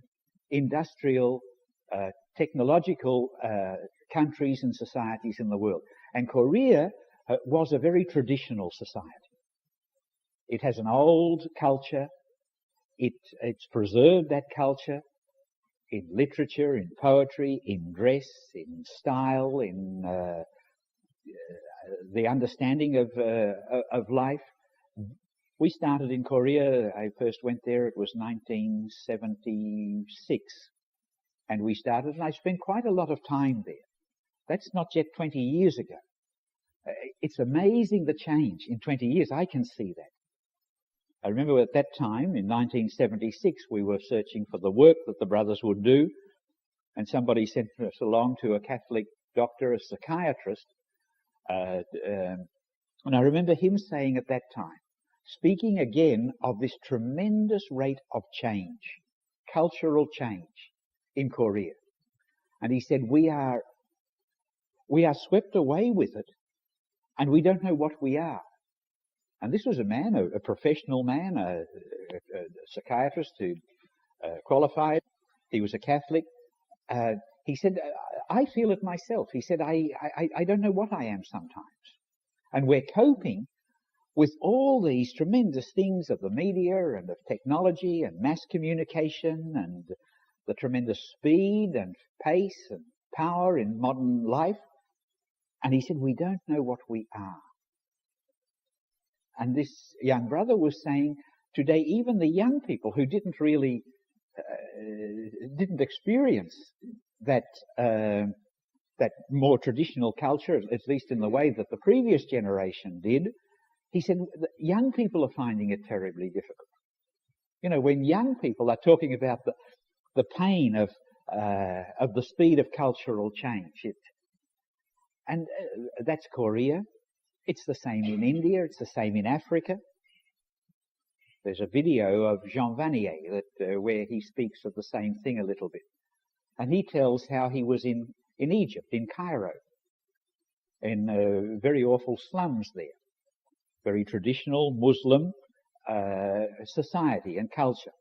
industrial, technological countries and societies in the world. And Korea was a very traditional society. It has an old culture. It's preserved that culture in literature, in poetry, in dress, in style, in the understanding of life. We started in Korea. I first went there. It was 1976. And we started, and I spent quite a lot of time there. That's not yet 20 years ago. It's amazing the change in 20 years. I can see that. I remember at that time, in 1976, we were searching for the work that the brothers would do, and somebody sent us along to a Catholic doctor, a psychiatrist, and I remember him saying at that time, speaking again of this tremendous rate of change, cultural change in Korea. And he said, we are swept away with it, and we don't know what we are. And this was a man, a professional man, a psychiatrist who qualified. He was a Catholic. He said, I feel it myself. He said, I don't know what I am sometimes. And we're coping with all these tremendous things of the media and of technology and mass communication and the tremendous speed and pace and power in modern life. And he said, we don't know what we are. And this young brother was saying, today even the young people who didn't really, didn't experience that more traditional culture, at least in the way that the previous generation did, he said, young people are finding it terribly difficult. You know, when young people are talking about the pain of the speed of cultural change, and that's Korea. It's the same in India. It's the same in Africa. There's a video of Jean Vanier where he speaks of the same thing a little bit. And he tells how he was in Egypt, in Cairo, in very awful slums there. Very traditional Muslim society and culture.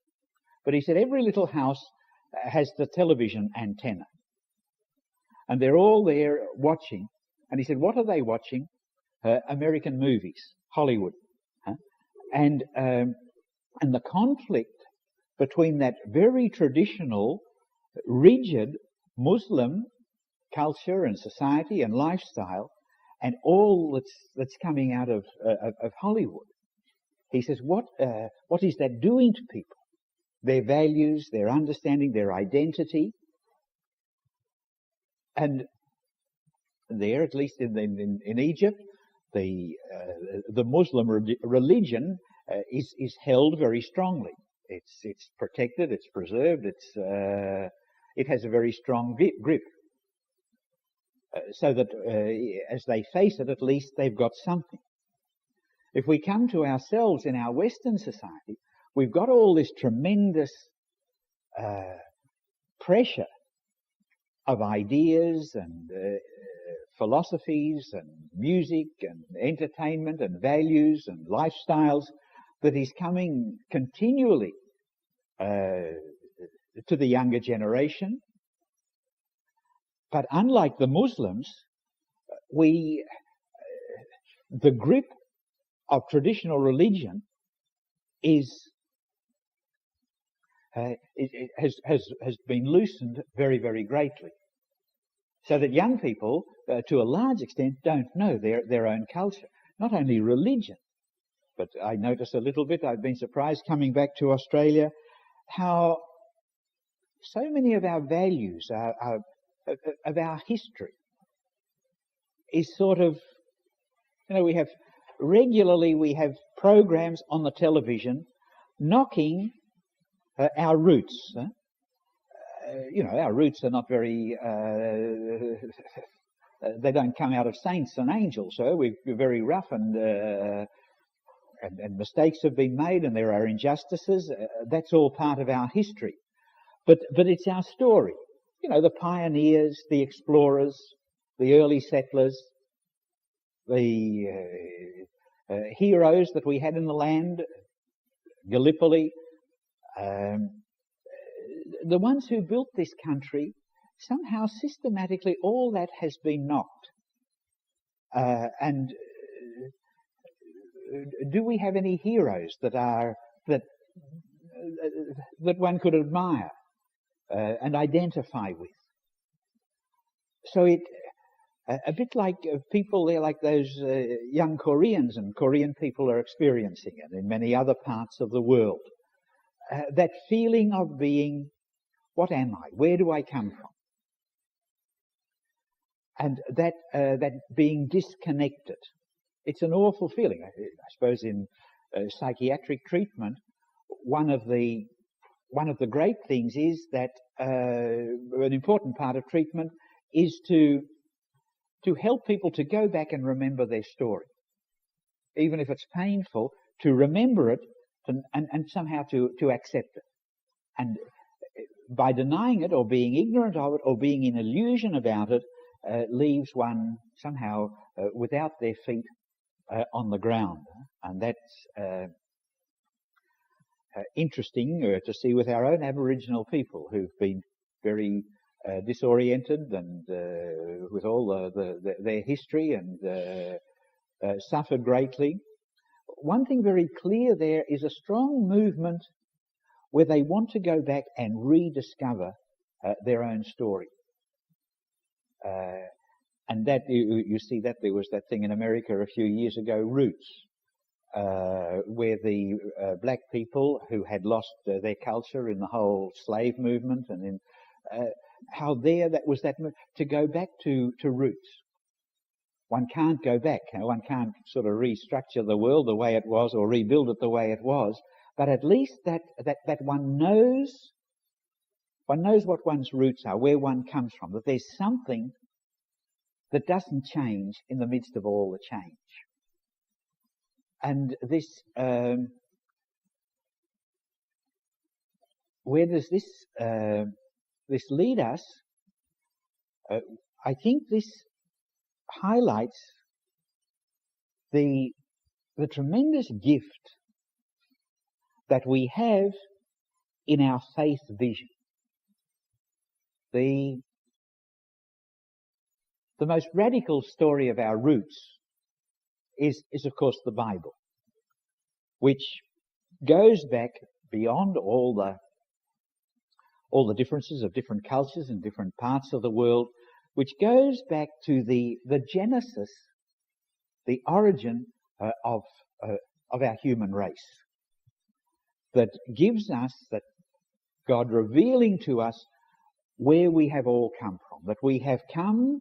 But he said every little house has the television antenna. And they're all there watching. And he said, what are they watching? American movies, Hollywood. And the conflict between that very traditional, rigid Muslim culture and society and lifestyle and all that's coming out of Hollywood. He says, what is that doing to people? Their values, their understanding, their identity. And there, at least in Egypt, the Muslim religion is held very strongly. It's protected, it's preserved, it has a very strong grip. So that as they face it, at least they've got something. If we come to ourselves in our Western society, we've got all this tremendous pressure of ideas and philosophies and music and entertainment and values and lifestyles that is coming continually to the younger generation. But unlike the Muslims, the grip of traditional religion has been loosened very, very greatly. So that young people, to a large extent, don't know their own culture. Not only religion, but I notice a little bit, I've been surprised coming back to Australia, how so many of our values, of our history, is sort of, you know, we have programs on the television knocking our roots. You know, our roots are not very, they don't come out of saints and angels, so we're very rough and mistakes have been made and there are injustices. That's all part of our history. But it's our story. You know, the pioneers, the explorers, the early settlers, the heroes that we had in the land, Gallipoli, the ones who built this country, somehow systematically all that has been knocked. And do we have any heroes that one could admire and identify with? So A bit like people there, like those young Koreans, and Korean people are experiencing it in many other parts of the world. That feeling of being, what am I? Where do I come from? And that being disconnected. It's an awful feeling. I suppose in psychiatric treatment, one of the great things is that an important part of treatment is to help people to go back and remember their story, even if it's painful, to remember it and somehow to accept it. And by denying it or being ignorant of it or being in illusion about it, leaves one somehow without their feet on the ground. And that's interesting to see with our own Aboriginal people who've been very disoriented and with all their history and suffered greatly. One thing very clear there is a strong movement where they want to go back and rediscover their own story. And that you see that there was that thing in America a few years ago, Roots, where the black people who had lost their culture in the whole slave movement, and in how there that was that to go back to roots. One can't go back. One can't sort of restructure the world the way it was or rebuild it the way it was. But at least that one knows what one's roots are, where one comes from. That there's something that doesn't change in the midst of all the change. And this, where does this lead us? I think this highlights the tremendous gift that we have in our faith vision. The most radical story of our roots is of course the Bible, which goes back beyond all the differences of different cultures in different parts of the world, which goes back to the genesis, the origin of our human race, that gives us, that God revealing to us where we have all come from, that we have come.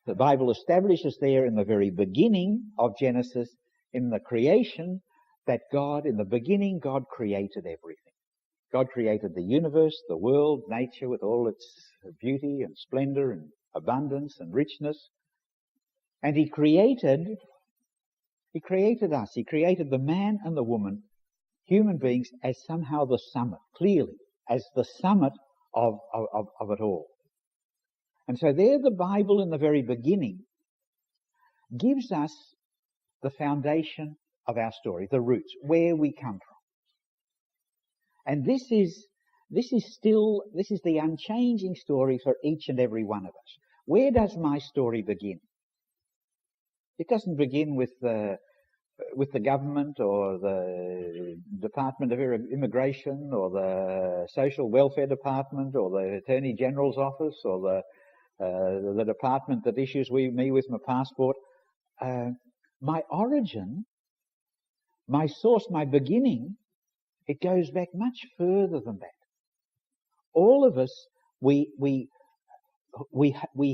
The Bible establishes there in the very beginning of Genesis, in the creation, that in the beginning, God created everything. God created the universe, the world, nature with all its beauty and splendor and abundance and richness. And He created us. He created the man and the woman, human beings, as somehow the summit, clearly, as the summit of it all. And so there the Bible in the very beginning gives us the foundation of our story, the roots, where we come from. And this is the unchanging story for each and every one of us. Where does my story begin? It doesn't begin with the government or the Department of Immigration or the Social Welfare Department or the Attorney General's office or the department that issues me with my passport. My origin, my source, my beginning, it goes back much further than that. All of us, we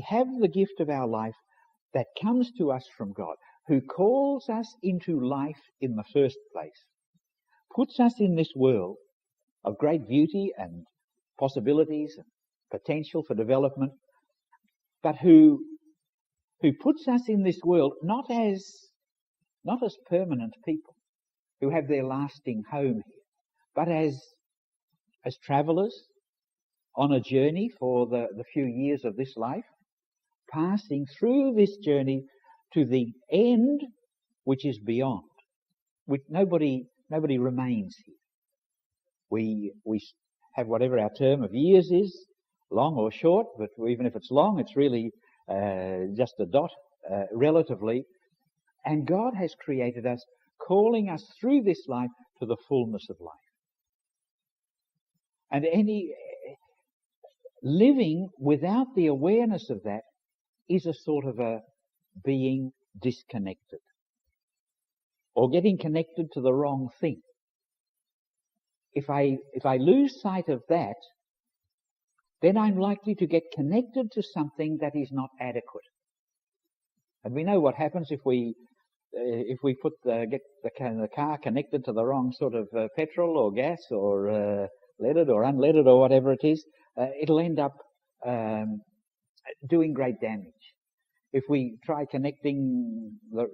have the gift of our life that comes to us from God, who calls us into life in the first place, puts us in this world of great beauty and possibilities and potential for development, but who puts us in this world not as permanent people who have their lasting home here, but as travellers on a journey for the few years of this life, passing through this journey to the end, which is beyond, which nobody remains here. We have whatever our term of years is, long or short, but even if it's long, it's really just a dot relatively. And God has created us, calling us through this life to the fullness of life. And living without the awareness of that is a sort of a being disconnected, or getting connected to the wrong thing. If I lose sight of that, then I'm likely to get connected to something that is not adequate. And we know what happens if we get the car connected to the wrong sort of petrol or gas or leaded or unleaded or whatever it is. It'll end up doing great damage. If we try connecting the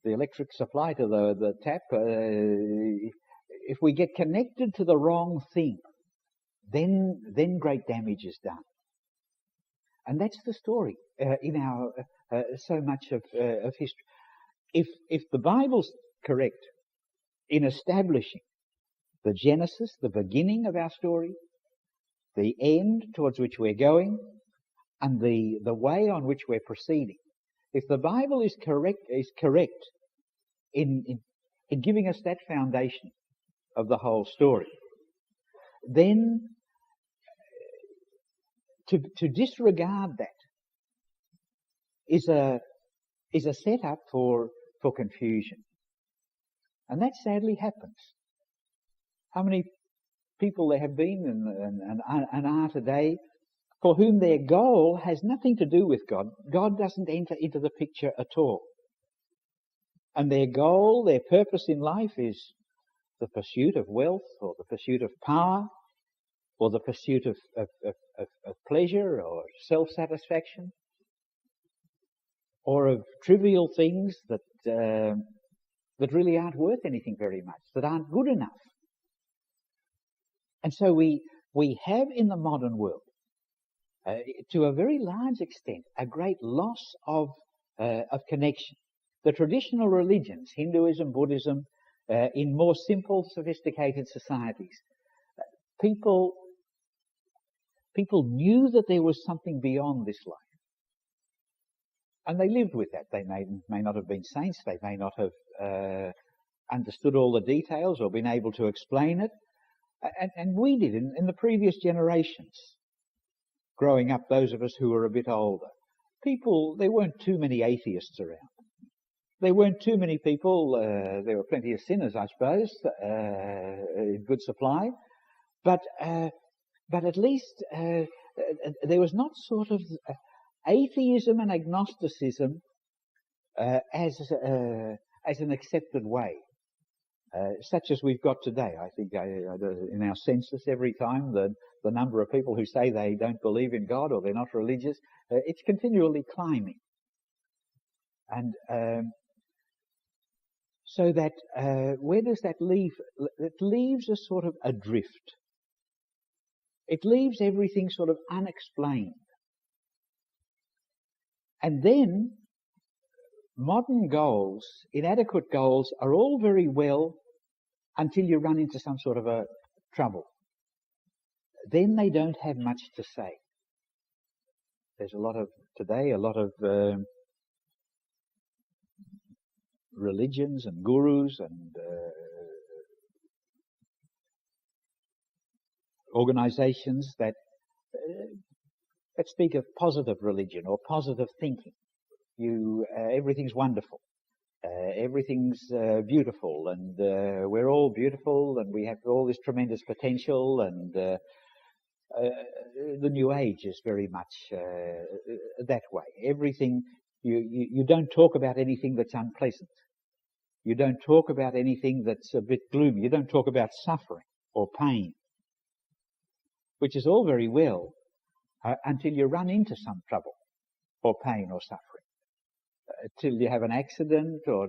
electric supply to the tap, if we get connected to the wrong thing, then great damage is done. And that's the story in our so much of history. If the Bible's correct in establishing the genesis, the beginning of our story, the end towards which we're going, and the way on which we're proceeding, if the Bible is correct in giving us that foundation of the whole story, then to disregard that is a setup for confusion. And that sadly happens. How many people there have been and are today for whom their goal has nothing to do with God. God doesn't enter into the picture at all. And their goal, their purpose in life is the pursuit of wealth, or the pursuit of power, or the pursuit of pleasure or self-satisfaction, or of trivial things that really aren't worth anything very much, that aren't good enough. And so we have in the modern world, to a very large extent, a great loss of connection. The traditional religions, Hinduism, Buddhism, in more simple, sophisticated societies, people knew that there was something beyond this life. And they lived with that. They may not have been saints. They may not have understood all the details or been able to explain it. And we did in the previous generations, growing up, those of us who were a bit older. There weren't too many atheists around. There weren't too many people. There were plenty of sinners, I suppose, in good supply. But at least there was not sort of atheism and agnosticism as an accepted way, such as we've got today. I think in our census, every time the number of people who say they don't believe in God or they're not religious, it's continually climbing. And so that where does that leave? It leaves us sort of adrift. It leaves everything sort of unexplained. And then modern goals, inadequate goals, are all very well until you run into some sort of a trouble. Then they don't have much to say. There's a lot of religions and gurus and organizations that speak of positive religion or positive thinking. Everything's wonderful, everything's beautiful, and we're all beautiful, and we have all this tremendous potential. And the New Age is very much that way. Everything you don't talk about anything that's unpleasant. You don't talk about anything that's a bit gloomy. You don't talk about suffering or pain, which is all very well until you run into some trouble or pain or suffering, till you have an accident or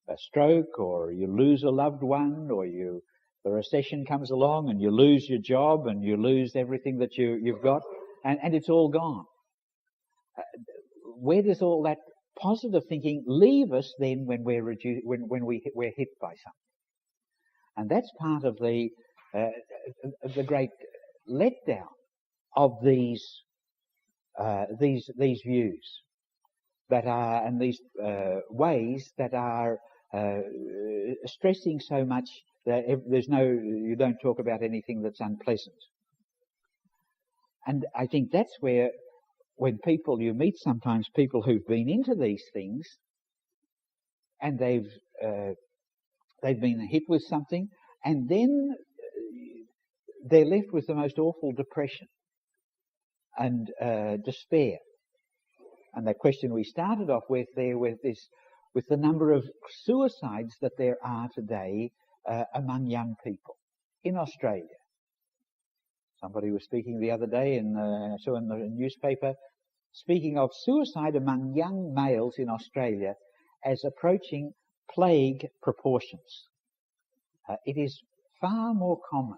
a stroke, or you lose a loved one, or the recession comes along and you lose your job and you lose everything that you've got, and it's all gone. Where does all that positive thinking leave us then when we're hit by something? And that's part of the great letdown of these views that are, and these ways that are stressing so much that you don't talk about anything that's unpleasant. And I think that's where, when you meet sometimes people who've been into these things, and they've been hit with something, and then they're left with the most awful depression and despair. And the question we started off with there with the number of suicides that there are today among young people in Australia. Somebody was speaking the other day, I saw in the newspaper, speaking of suicide among young males in Australia as approaching plague proportions. It is far more common.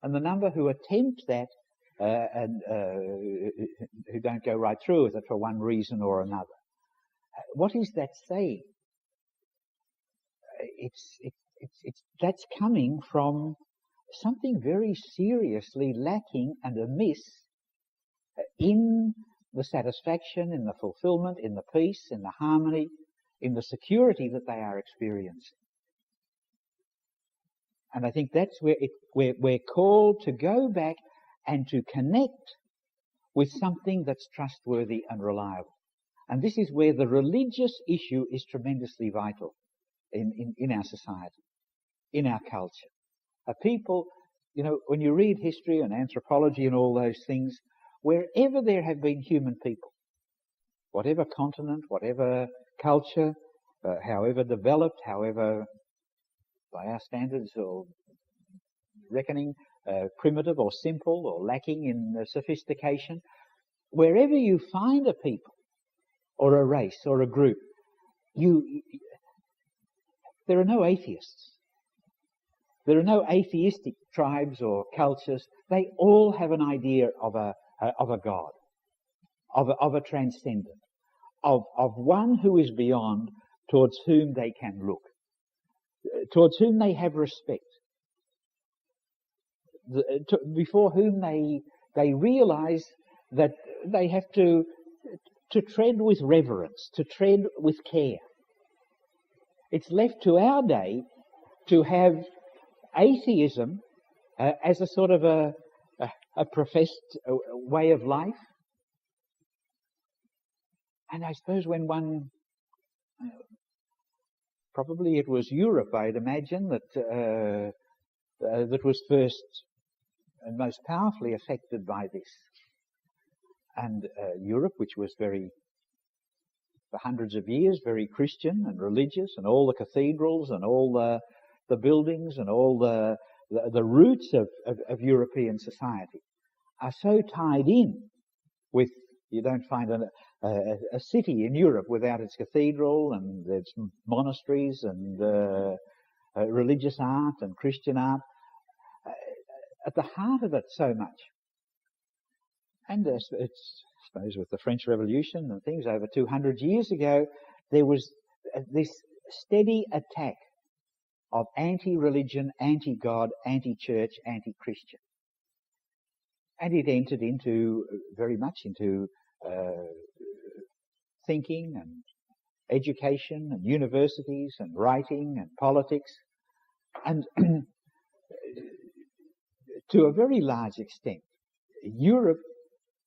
And the number who attempt that and who don't go right through with it for one reason or another. What is that saying? That's coming from something very seriously lacking and amiss in the satisfaction, in the fulfillment, in the peace, in the harmony, in the security that they are experiencing. And I think that's where we're called to go back and to connect with something that's trustworthy and reliable. And this is where the religious issue is tremendously vital in our society, in our culture. People, when you read history and anthropology and all those things, wherever there have been human people, whatever continent, whatever culture, however developed, however, by our standards or reckoning, primitive or simple or lacking in sophistication, wherever you find a people or a race or a group, there are no atheists. There are no atheistic tribes or cultures. They all have an idea of a God, of a transcendent, of one who is beyond, towards whom they can look, towards whom they have respect, before whom they realize that they have to tread with reverence, to tread with care. It's left to our day to have atheism as a sort of a professed way of life. And I suppose when one, probably it was Europe, I'd imagine, that was first and most powerfully affected by this. And Europe, which was for hundreds of years, very Christian and religious, and all the cathedrals and all the buildings and all the roots of European society are so tied in with, you don't find a city in Europe without its cathedral and its monasteries and religious art and Christian art at the heart of it so much. And it's, I suppose, with the French Revolution and things over 200 years ago, there was this steady attack of anti-religion, anti-God, anti-church, anti-Christian. And it entered very much into thinking and education and universities and writing and politics. And to a very large extent, Europe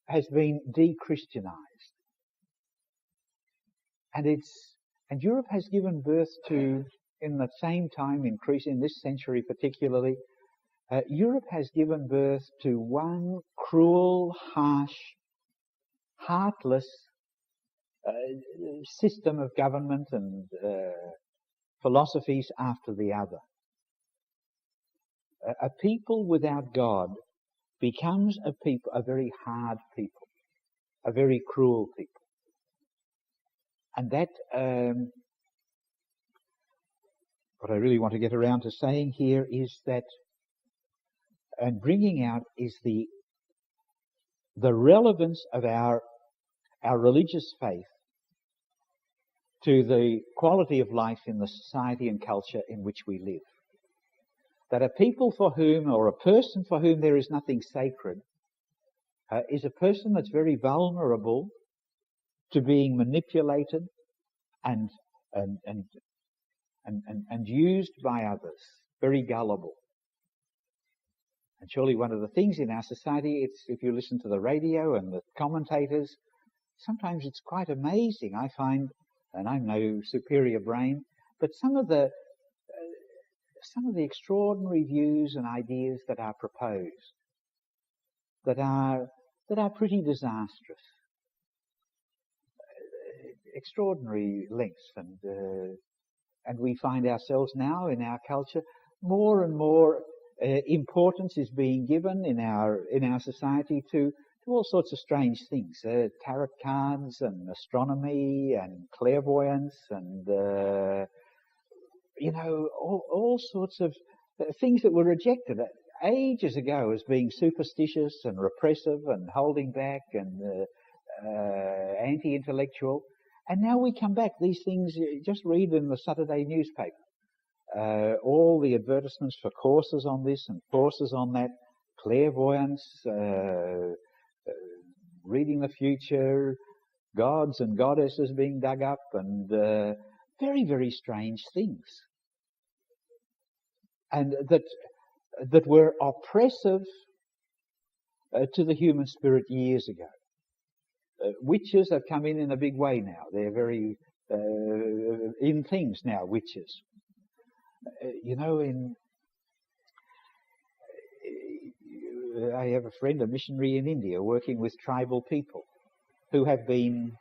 has been de-Christianized. And Europe has given birth to, in the same time, in this century particularly, Europe has given birth to one cruel, harsh, heartless system of government and philosophies after the other. A people without God becomes a very hard people, a very cruel people. And that, what I really want to get around to saying here is that, and bringing out, is the relevance of our religious faith to the quality of life in the society and culture in which we live. That a people for whom, or a person for whom there is nothing sacred, is a person that's very vulnerable to being manipulated and used by others, very gullible. And surely one of the things in our society, it's if you listen to the radio and the commentators, sometimes it's quite amazing. I find, and I'm no superior brain, but some of the extraordinary views and ideas that are proposed, that are pretty disastrous, extraordinary lengths, and we find ourselves now in our culture more and more importance is being given in our society to all sorts of strange things, tarot cards and astronomy and clairvoyance and all sorts of things that were rejected ages ago as being superstitious and repressive and holding back and anti-intellectual. And now we come back, these things, just read in the Saturday newspaper. All the advertisements for courses on this and courses on that, clairvoyance, reading the future, gods and goddesses being dug up, and very, very strange things. And that were oppressive to the human spirit years ago. Witches have come in a big way now. They're very in things now, witches. I have a friend, a missionary in India, working with tribal people who have been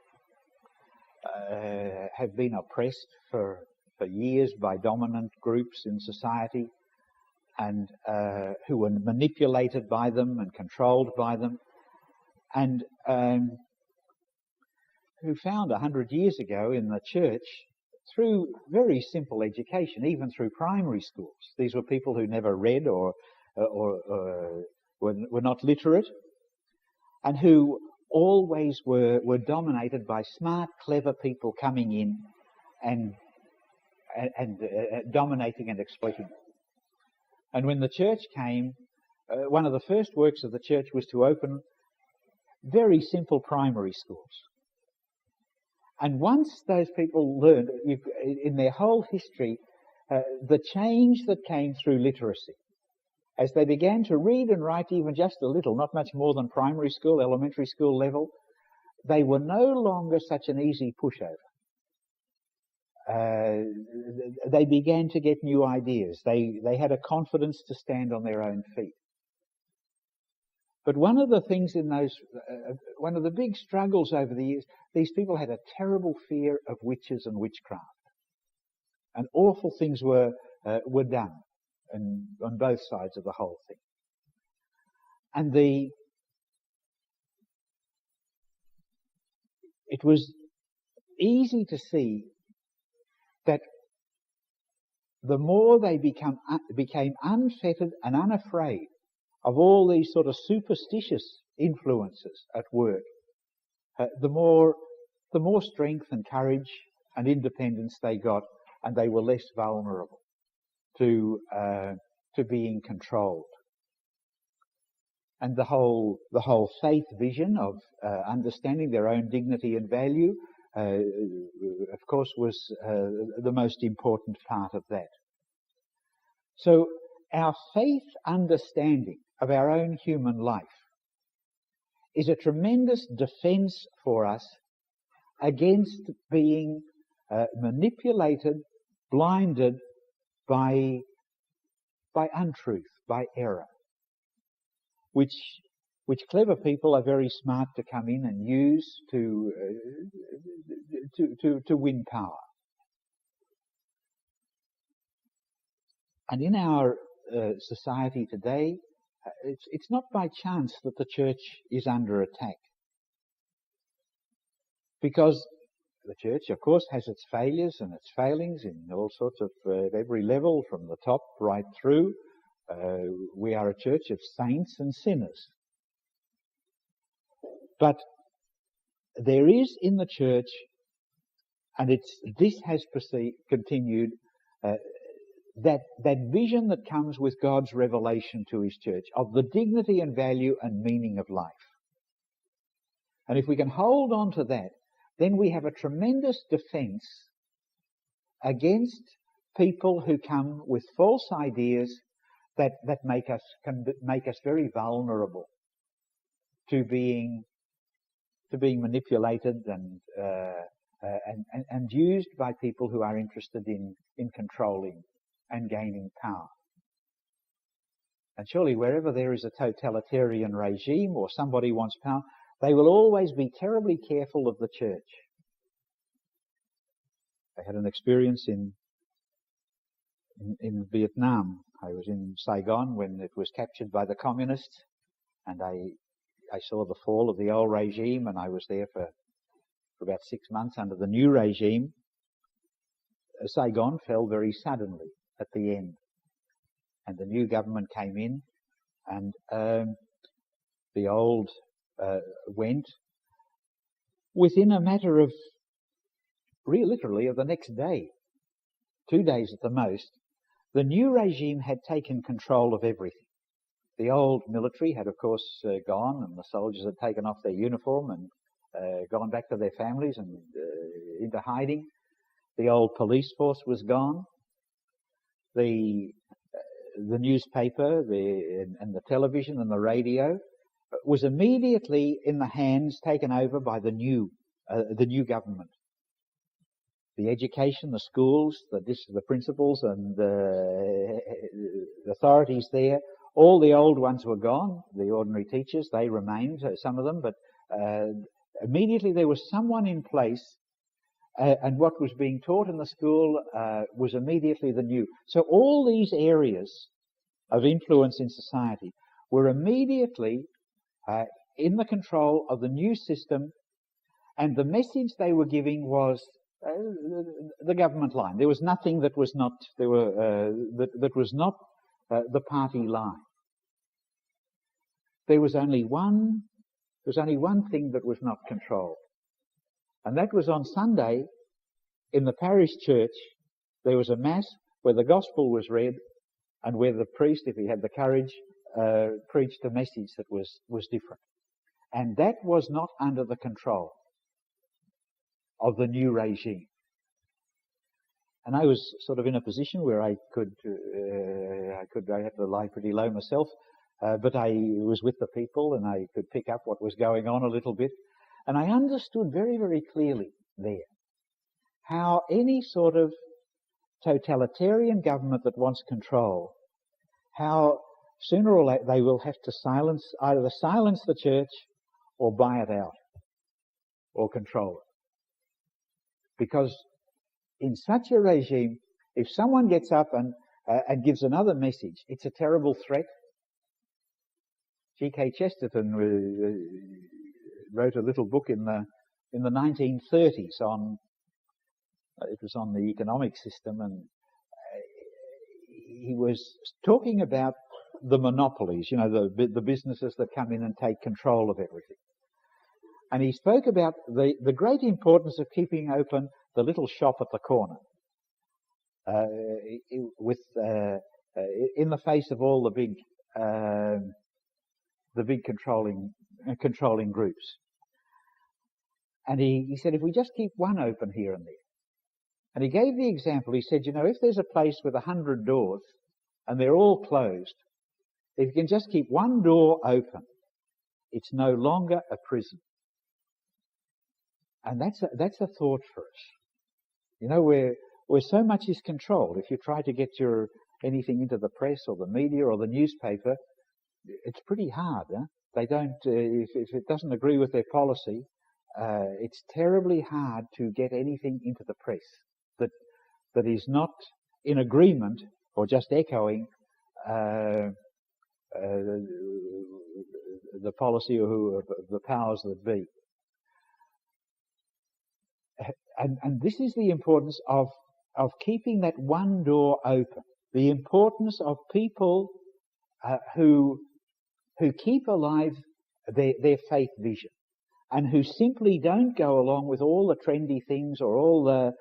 oppressed for years by dominant groups in society, and who were manipulated by them and controlled by them, and who found 100 years ago in the church, through very simple education, even through primary schools. These were people who never read or were not literate, and who always were dominated by smart, clever people coming in and dominating and exploiting them. And when the church came, one of the first works of the church was to open very simple primary schools. And once those people learned, in their whole history, the change that came through literacy, as they began to read and write even just a little, not much more than primary school, elementary school level, they were no longer such an easy pushover. They began to get new ideas. They had a confidence to stand on their own feet. But one of the things in one of the big struggles over the years, these people had a terrible fear of witches and witchcraft. And awful things were done on both sides of the whole thing. And it was easy to see that the more they became unfettered and unafraid of all these sort of superstitious influences at work, the more strength and courage and independence they got, and they were less vulnerable to being controlled. And the whole faith vision of understanding their own dignity and value, of course, was the most important part of that. So our faith understanding of our own human life is a tremendous defense for us against being manipulated, blinded by untruth, by error, which clever people are very smart to come in and use to win power. And in our society today, it's not by chance that the church is under attack. Because the church, of course, has its failures and its failings in all sorts of, at every level, from the top right through. We are a church of saints and sinners. But there is in the church, and this has continued, that vision that comes with God's revelation to His church of the dignity and value and meaning of life. And if we can hold on to that, then we have a tremendous defense against people who come with false ideas that can make us very vulnerable to being manipulated and used by people who are interested in controlling and gaining power. And surely wherever there is a totalitarian regime or somebody wants power, they will always be terribly careful of the church. I had an experience in Vietnam. I was in Saigon when it was captured by the communists, and I saw the fall of the old regime, and I was there for about 6 months under the new regime. Saigon fell very suddenly at the end, and the new government came in, and the old went. Within a matter of, literally, of the next day, 2 days at the most, the new regime had taken control of everything. The old military had, of course, gone, and the soldiers had taken off their uniform and gone back to their families and into hiding. The old police force was gone. The newspaper and the television and the radio was immediately in the hands taken over by the new government. The education, the schools, the principals and the authorities there, all the old ones were gone. The ordinary teachers, they remained, some of them, but immediately there was someone in place, and what was being taught in the school was immediately the new. So all these areas of influence in society were immediately in the control of the new system, and the message they were giving was the government line. There was nothing that was not that was not the party line. There was only one thing that was not controlled, and that was on Sunday in the parish church. There was a mass where the gospel was read, and where the priest, if he had the courage, preached a message that was different, and that was not under the control of the new regime. And I was sort of in a position where I had to lie pretty low myself, but I was with the people and I could pick up what was going on a little bit, and I understood very, very clearly there how any sort of totalitarian government that wants control, how sooner or later they will have to either silence the church or buy it out or control it. Because in such a regime, if someone gets up and gives another message, it's a terrible threat. G.K. Chesterton wrote a little book in the 1930s on the economic system, and he was talking about the monopolies, the businesses that come in and take control of everything. And he spoke about the great importance of keeping open the little shop at the corner, in the face of all the big controlling groups. And he said, if we just keep one open here and there, and he gave the example. He said, if there's a place with 100 doors and they're all closed, if you can just keep one door open, it's no longer a prison. And that's a thought for us. Where so much is controlled. If you try to get anything into the press or the media or the newspaper, it's pretty hard. They don't. If it doesn't agree with their policy, it's terribly hard to get anything into the press that is not in agreement or just echoing the policy of the powers that be. And this is the importance of keeping that one door open. The importance of people who keep alive their faith vision, and who simply don't go along with all the trendy things or all the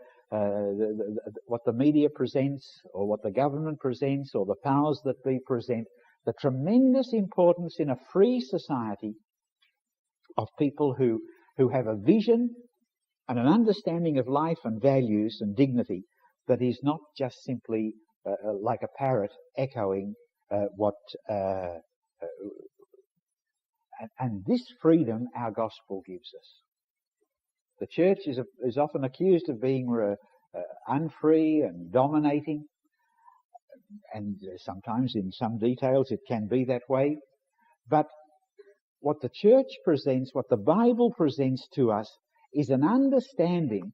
what the media presents or what the government presents or the powers that be present. The tremendous importance in a free society of people who have a vision and an understanding of life and values and dignity that is not just simply like a parrot echoing and this freedom our gospel gives us. The church is often accused of being unfree and dominating, and sometimes in some details it can be that way. But what the church presents, what the Bible presents to us, is an understanding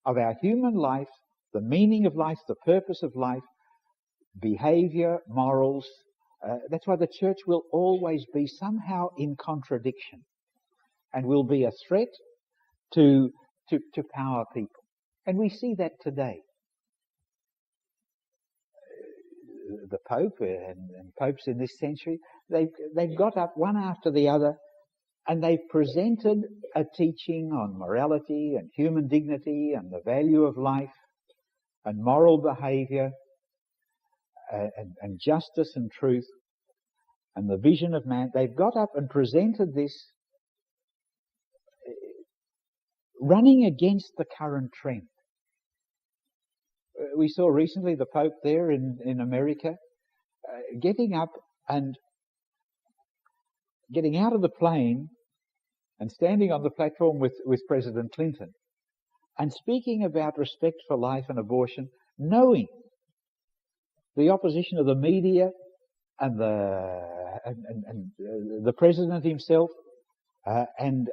of our human life, the meaning of life, the purpose of life, behavior, morals. That's why the church will always be somehow in contradiction and will be a threat to power people. And we see that today. The Pope and popes in this century, they've got up one after the other and they've presented a teaching on morality and human dignity and the value of life and moral behavior and justice and truth and the vision of man. They've got up and presented this running against the current trend. We saw recently the Pope there in America getting up and getting out of the plane and standing on the platform with President Clinton and speaking about respect for life and abortion, knowing the opposition of the media and the president himself, and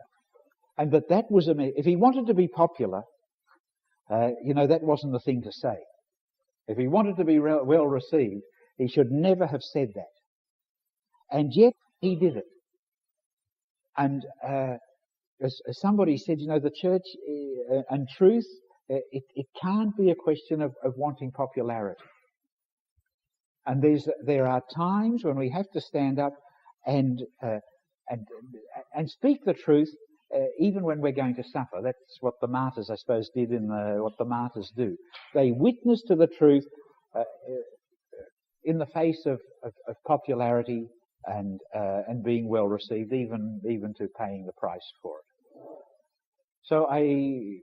that was if he wanted to be popular, that wasn't the thing to say. If he wanted to be well received, he should never have said that. And yet he did it. And as somebody said, the church and truth, it can't be a question of wanting popularity. And there are times when we have to stand up and speak the truth, even when we're going to suffer. That's what the martyrs, I suppose, did what the martyrs do. They witness to the truth in the face of popularity and being well received, even to paying the price for it. So I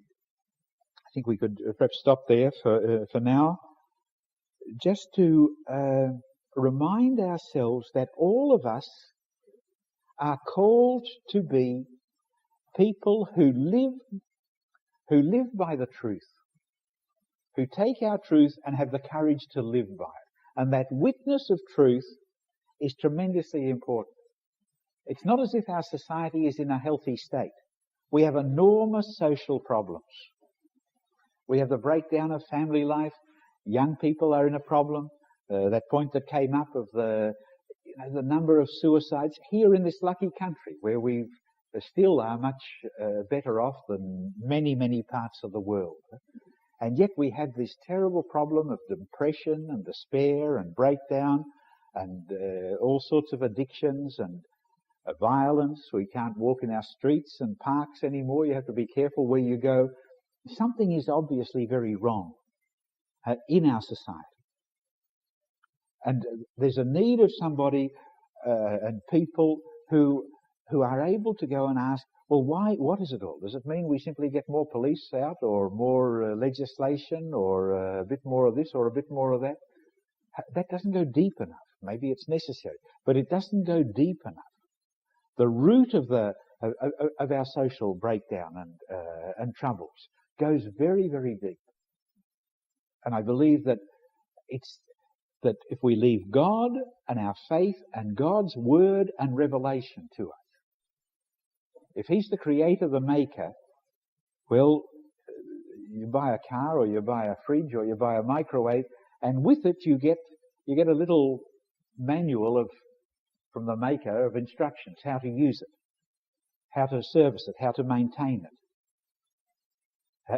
think we could perhaps stop there for now, just to remind ourselves that all of us are called to be people who live by the truth, who take our truth and have the courage to live by it. And that witness of truth is tremendously important. It's not as if our society is in a healthy state. We have enormous social problems. We have the breakdown of family life. Young people are in a problem. That point that came up of the number of suicides here in this lucky country, where we still are much better off than many, many parts of the world. And yet we have this terrible problem of depression and despair and breakdown and all sorts of addictions and violence. We can't walk in our streets and parks anymore. You have to be careful where you go. Something is obviously very wrong in our society. And there's a need of somebody and people who are able to go and ask, well, why? What is it all? Does it mean we simply get more police out or more legislation or a bit more of this or a bit more of that? That doesn't go deep enough. Maybe it's necessary, but it doesn't go deep enough. The root of our social breakdown and troubles goes very, very deep. And I believe that that if we leave God and our faith and God's word and revelation to us, if He's the creator, the maker, well, you buy a car or you buy a fridge or you buy a microwave, and with it you get a little manual from the maker of instructions, how to use it, how to service it, how to maintain it.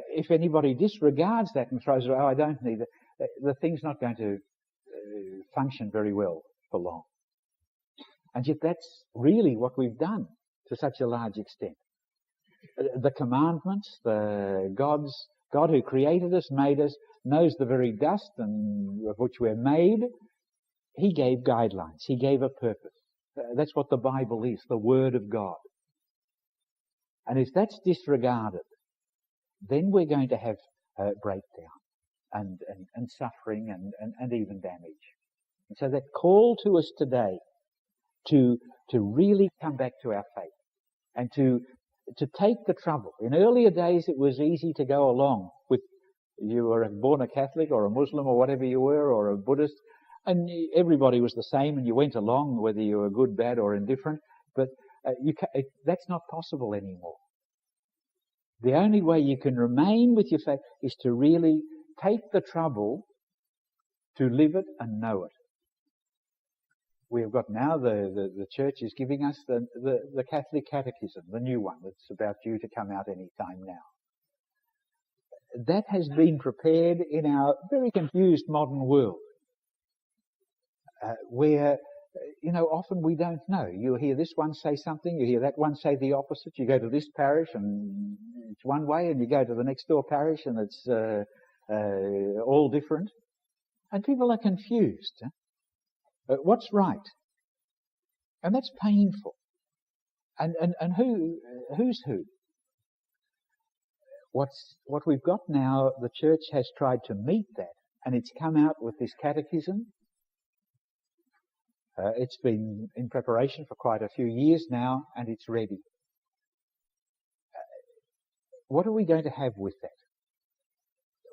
If anybody disregards that and throws it away, oh, I don't need it, the thing's not going to function very well for long. And yet that's really what we've done to such a large extent. The commandments, God who created us, made us, knows the very dust of which we're made. He gave guidelines. He gave a purpose. That's what the Bible is, the Word of God. And if that's disregarded, then we're going to have breakdown and suffering and even damage. And so that call to us today to really come back to our faith and to take the trouble. In earlier days, it was easy to go along with, you were born a Catholic or a Muslim or whatever you were, or a Buddhist, and everybody was the same, and you went along whether you were good, bad, or indifferent. But that's not possible anymore. The only way you can remain with your faith is to really take the trouble to live it and know it. We've got now, the Church is giving us the Catholic Catechism, the new one that's about due to come out any time now. That has been prepared in our very confused modern world, where, often we don't know. You hear this one say something, you hear that one say the opposite. You go to this parish and it's one way, and you go to the next door parish and it's all different. And people are confused. What's right? And that's painful. And who's who? What we've got now, the Church has tried to meet that, and it's come out with this catechism. It's been in preparation for quite a few years now, and it's ready. What are we going to have with that?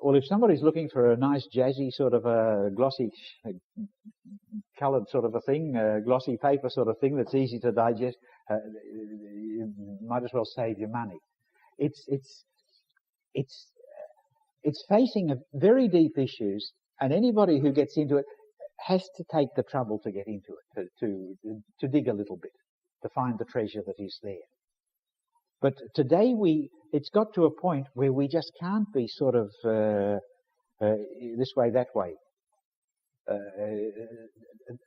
Well, if somebody's looking for a nice jazzy sort of a glossy coloured sort of a thing, glossy paper sort of thing that's easy to digest, you might as well save your money. It's facing very deep issues, and anybody who gets into it has to take the trouble to get into it, to dig a little bit, to find the treasure that is there. But today it's got to a point where we just can't be sort of this way, that way.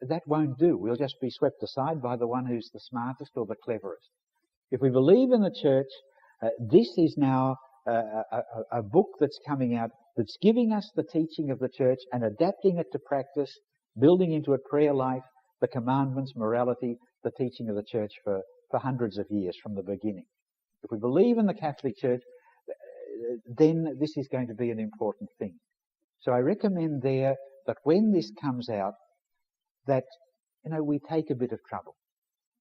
That won't do. We'll just be swept aside by the one who's the smartest or the cleverest. If we believe in the Church, this is now a book that's coming out that's giving us the teaching of the Church and adapting it to practice, building into it prayer life, the commandments, morality, the teaching of the Church for hundreds of years from the beginning. If we believe in the Catholic Church, then this is going to be an important thing. So I recommend there that when this comes out, that, we take a bit of trouble.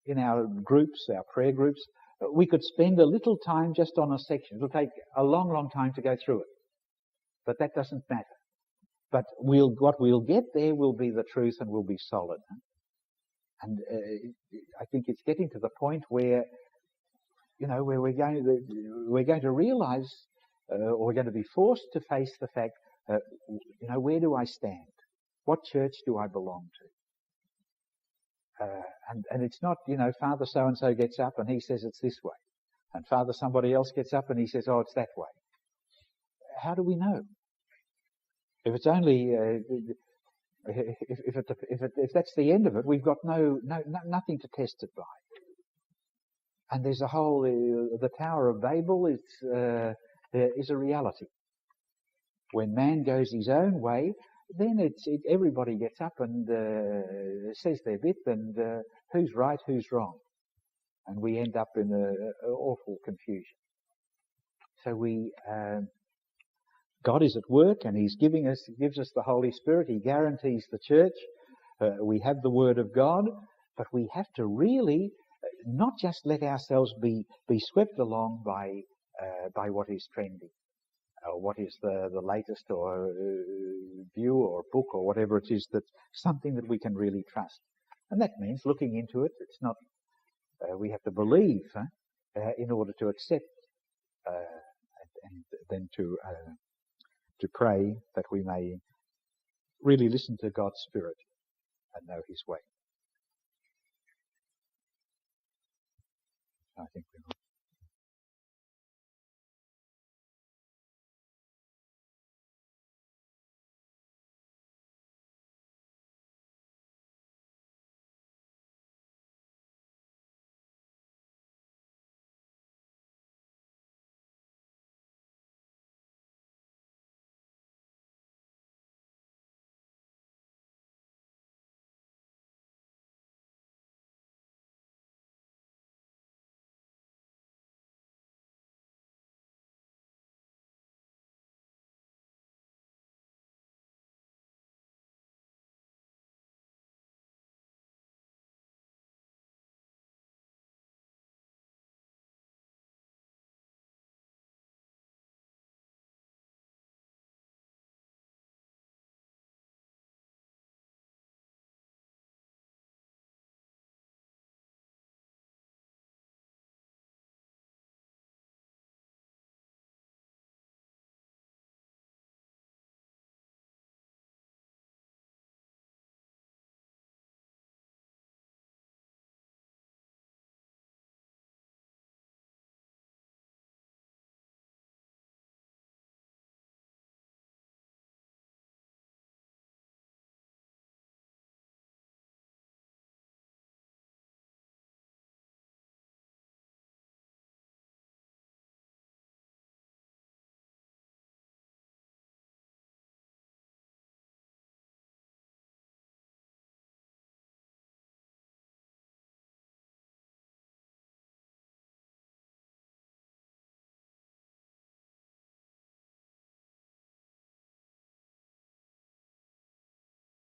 In our groups, our prayer groups, we could spend a little time just on a section. It'll take a long, long time to go through it. But that doesn't matter. But what we'll get there will be the truth and will be solid. And I think it's getting to the point where, where we're going to realize, or we're going to be forced to face the fact, where do I stand? What church do I belong to? And it's not, Father so-and-so gets up and he says it's this way. And Father somebody else gets up and he says, oh, it's that way. How do we know? If it's only, if that's the end of it, we've got nothing to test it by. And there's a whole, the Tower of Babel is a reality. When man goes his own way, then everybody gets up and says their bit, and who's right, who's wrong, and we end up in awful confusion. So God is at work, and He gives us the Holy Spirit. He guarantees the Church. We have the Word of God, but we have to really not just let ourselves be swept along by what is trendy, or what is the latest or view or book or whatever it is, that's something that we can really trust. And that means looking into it. It's not, we have to believe in order to accept, and then to pray that we may really listen to God's Spirit and know His way. I think